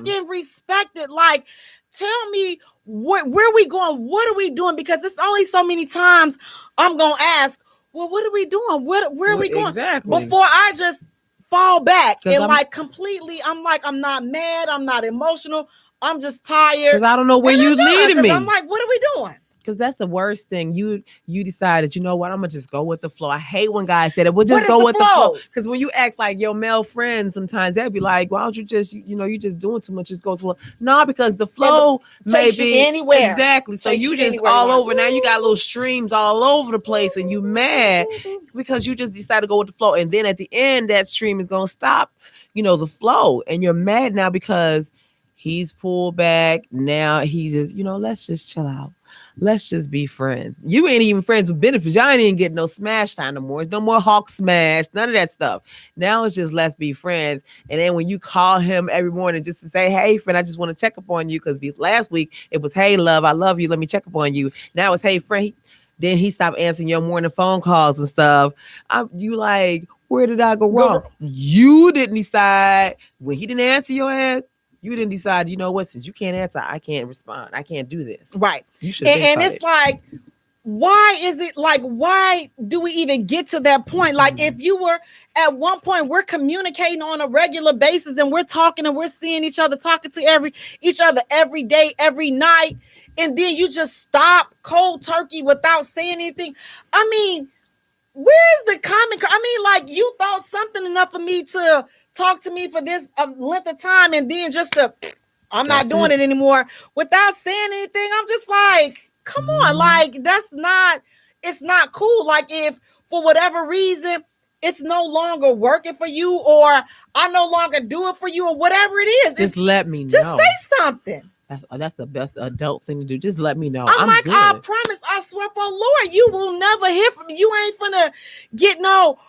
can respect it. Like, tell me where we going? What are we doing? Because it's only so many times I'm gonna ask, well, what are we doing? Where are we going? Exactly. Before I just fall back and completely, I'm not mad, I'm not emotional, I'm just tired. Because I don't know where you leading me. I'm like, what are we doing? Because that's the worst thing. You decided, you know what? I'm gonna just go with the flow. I hate when guys say that. We'll just go with the flow. Because when you ask like your male friends, sometimes they'll be like, "Why don't you just, you just doing too much? Just go to flow." No, because the flow may be anywhere. Exactly. So you just all over. Now you got little streams all over the place, and you mad because you just decided to go with the flow. And then at the end, that stream is gonna stop. The flow, and you're mad now because he's pulled back. Now he just, let's just chill out. Let's just be friends. You ain't even friends with benefits. Y'all ain't even getting no smash time no more. It's no more Hawk smash. None of that stuff. Now it's just let's be friends. And then when you call him every morning just to say, hey, friend, I just want to check up on you. Because last week it was, hey, love, I love you. Let me check up on you. Now it's, hey, friend. Then he stopped answering your morning phone calls and stuff. You like, where did I go wrong? You didn't decide when he didn't answer your ass. You didn't decide, you know what, since you can't answer, I can't respond. I can't do this. Right. You should. And it's like, why do we even get to that point? Like, if you were at one point, we're communicating on a regular basis and we're talking and we're seeing each other, talking to each other every day, every night. And then you just stop cold turkey without saying anything. I mean, where's the common? I mean, like, you thought something enough for me to talk to me for this length of time, and then I'm not doing it anymore without saying anything. I'm just like, come on, like it's not cool. Like, if for whatever reason it's no longer working for you, or I no longer do it for you, or whatever it is, just let me know. Just say something. That's the best adult thing to do. Just let me know. I'm like, good. I promise, I swear for Lord, you will never hear from me. You ain't finna get no,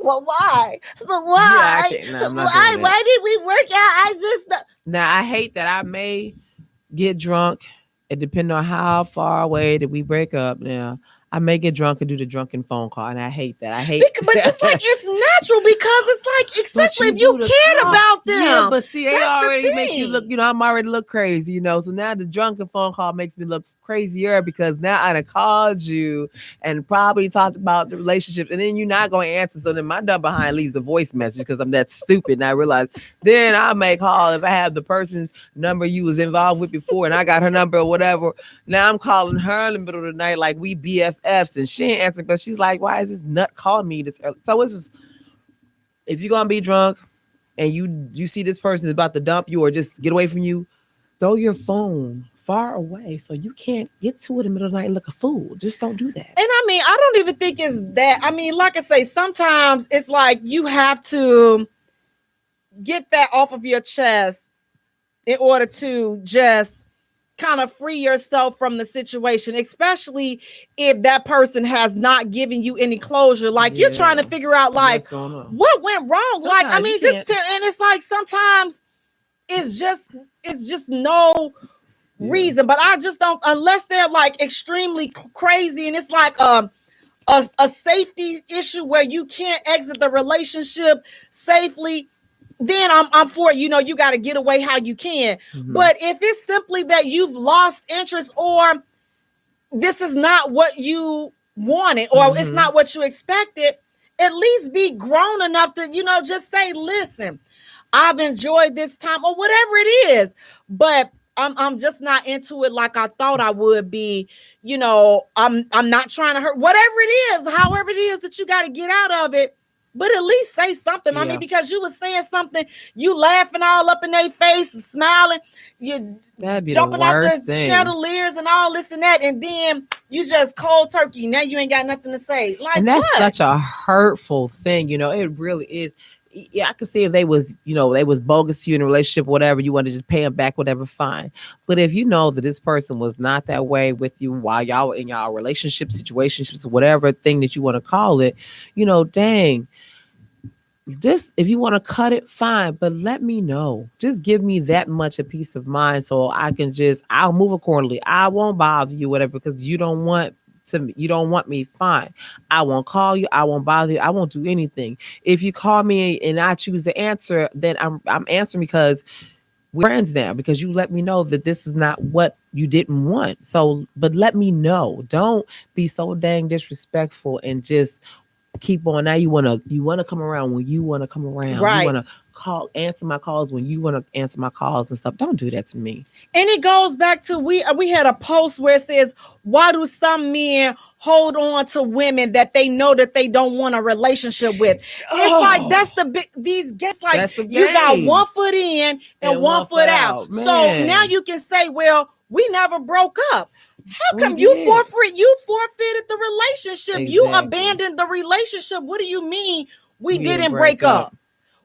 well, why? But why? Why did we work out? Now, I hate that I may get drunk. It depends on how far away that we break up. Now, I may get drunk and do the drunken phone call, and I hate that. But it's like, it's natural, because it's like, especially if you cared about them. Yeah, but see, they already make you look, I'm already look crazy, So now the drunken phone call makes me look crazier, because now I done called you and probably talked about the relationship, and then you're not going to answer. So then my dumb behind leaves a voice message because I'm that stupid. And I realize then I may call if I have the person's number you was involved with before and I got her number or whatever. Now I'm calling her in the middle of the night like we BFFs, and she ain't answering because she's like, why is this nut calling me this early? So it's just, if you're going to be drunk and you see this person is about to dump you or just get away from you, throw your phone far away so you can't get to it in the middle of the night and look a fool. Just don't do that. And I mean, I don't even think it's that. I mean, like I say, sometimes it's like you have to get that off of your chest in order to just kind of free yourself from the situation, especially if that person has not given you any closure. Like you're trying to figure out like what went wrong. Sometimes, like, I mean, and it's like sometimes it's just no reason, but I just don't, unless they're like extremely crazy and it's like a safety issue where you can't exit the relationship safely, then I'm for it. You know, you got to get away how you can. But if it's simply that you've lost interest or this is not what you wanted or it's not what you expected, at least be grown enough to, you know, just say, listen, I've enjoyed this time or whatever it is, but I'm just not into it like I thought I would be. You know, I'm not trying to hurt, whatever it is, however it is that you got to get out of it. But at least say something. I mean, because you were saying something, you laughing all up in their face, smiling, you jumping off the chandeliers and all this and that, and then you just cold turkey. Now you ain't got nothing to say. Like, and that's such a hurtful thing. You know, it really is. Yeah, I could see if they was, you know, they was bogus to you in a relationship, whatever, you want to just pay them back, whatever, fine. But if you know that this person was not that way with you while y'all were in y'all relationship, situationships, whatever thing that you want to call it, you know, dang, this, if you want to cut it, fine, but let me know. Just give me that much a peace of mind so I can I'll move accordingly. I won't bother you, whatever, because you don't want me, fine. I won't call you. I won't bother you. I won't do anything. If you call me and I choose to answer, then I'm answering because we're friends now, because you let me know that this is not what you didn't want. So, but let me know. Don't be so dang disrespectful and just keep on. Now you want to come around when you want to come around. Right. You want to answer my calls when you want to answer my calls and stuff. Don't do that to me. And it goes back to, we had a post where it says, why do some men hold on to women that they know that they don't want a relationship with? It's like, that's the big, these gets like, you got 1 foot in and 1 foot out. So now you can say, well, we never broke up. How come you forfeited the relationship? Exactly. You abandoned the relationship. What do you mean we didn't break up?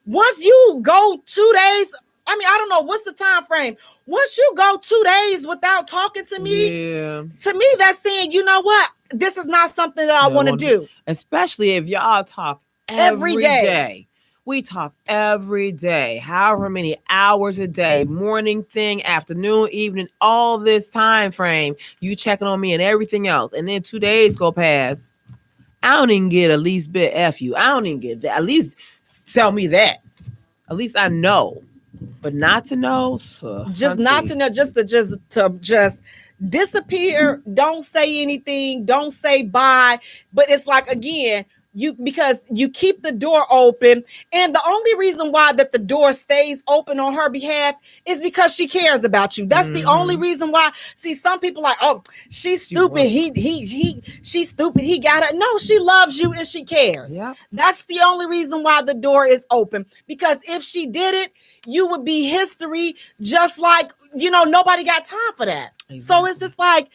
Once you go 2 days, I mean, I don't know, what's the time frame? Once you go 2 days without talking to me, to me, that's saying, you know what? This is not something that I want to do. Especially if y'all talk every day. We talk every day, however many hours a day, morning thing, afternoon, evening, all this time frame, you checking on me and everything else. And then 2 days go past. I don't even get at least bit F you. I don't even get that. At least tell me that. At least I know. But not to know. Just not to know, just to disappear. Don't say anything. Don't say bye. But it's like, again, because you keep the door open, and the only reason why that the door stays open on her behalf is because she cares about you. That's the only reason why. See, some people like, oh, she's stupid. She's stupid. He got her. No, she loves you and she cares. Yep. That's the only reason why the door is open. Because if she did it, you would be history. Just like, you know, nobody got time for that. Exactly. So it's just like,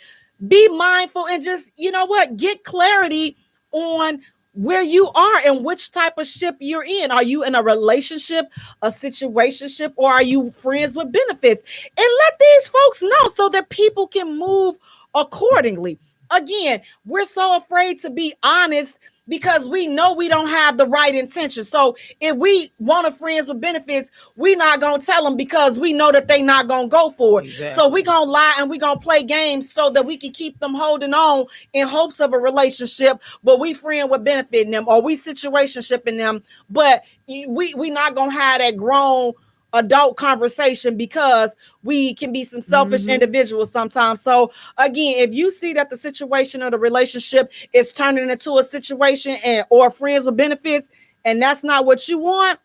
be mindful and just, you know what, get clarity on where you are and which type of ship you're in. Are you in a relationship, a situationship, or are you friends with benefits? And let these folks know so that people can move accordingly. Again, we're so afraid to be honest because we know we don't have the right intention. So if we want a friends with benefits, we're not going to tell them because we know that they're not going to go for it. Exactly. So we're going to lie and we're going to play games so that we can keep them holding on in hopes of a relationship, but we friend with benefiting them or we situationshiping them. But we not going to have that grown adult conversation because we can be some selfish individuals sometimes. So again, if you see that the situation or the relationship is turning into a situation or friends with benefits, and that's not what you want,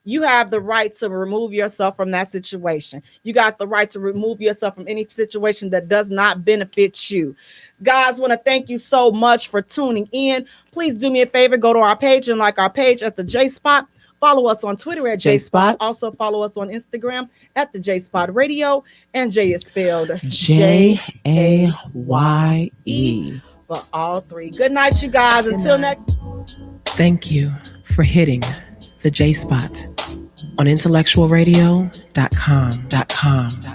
you have the right to remove yourself from that situation. You got the right to remove yourself from any situation that does not benefit you. Guys, want to thank you so much for tuning in. Please do me a favor, go to our page and like our page at the J Spot. Follow us on Twitter at J Spot. Also follow us on Instagram at the J Spot Radio. And Jay is spelled Jaye for all three. Good night, you guys. Until next. Thank you for hitting the J Spot. on intellectualradio.com.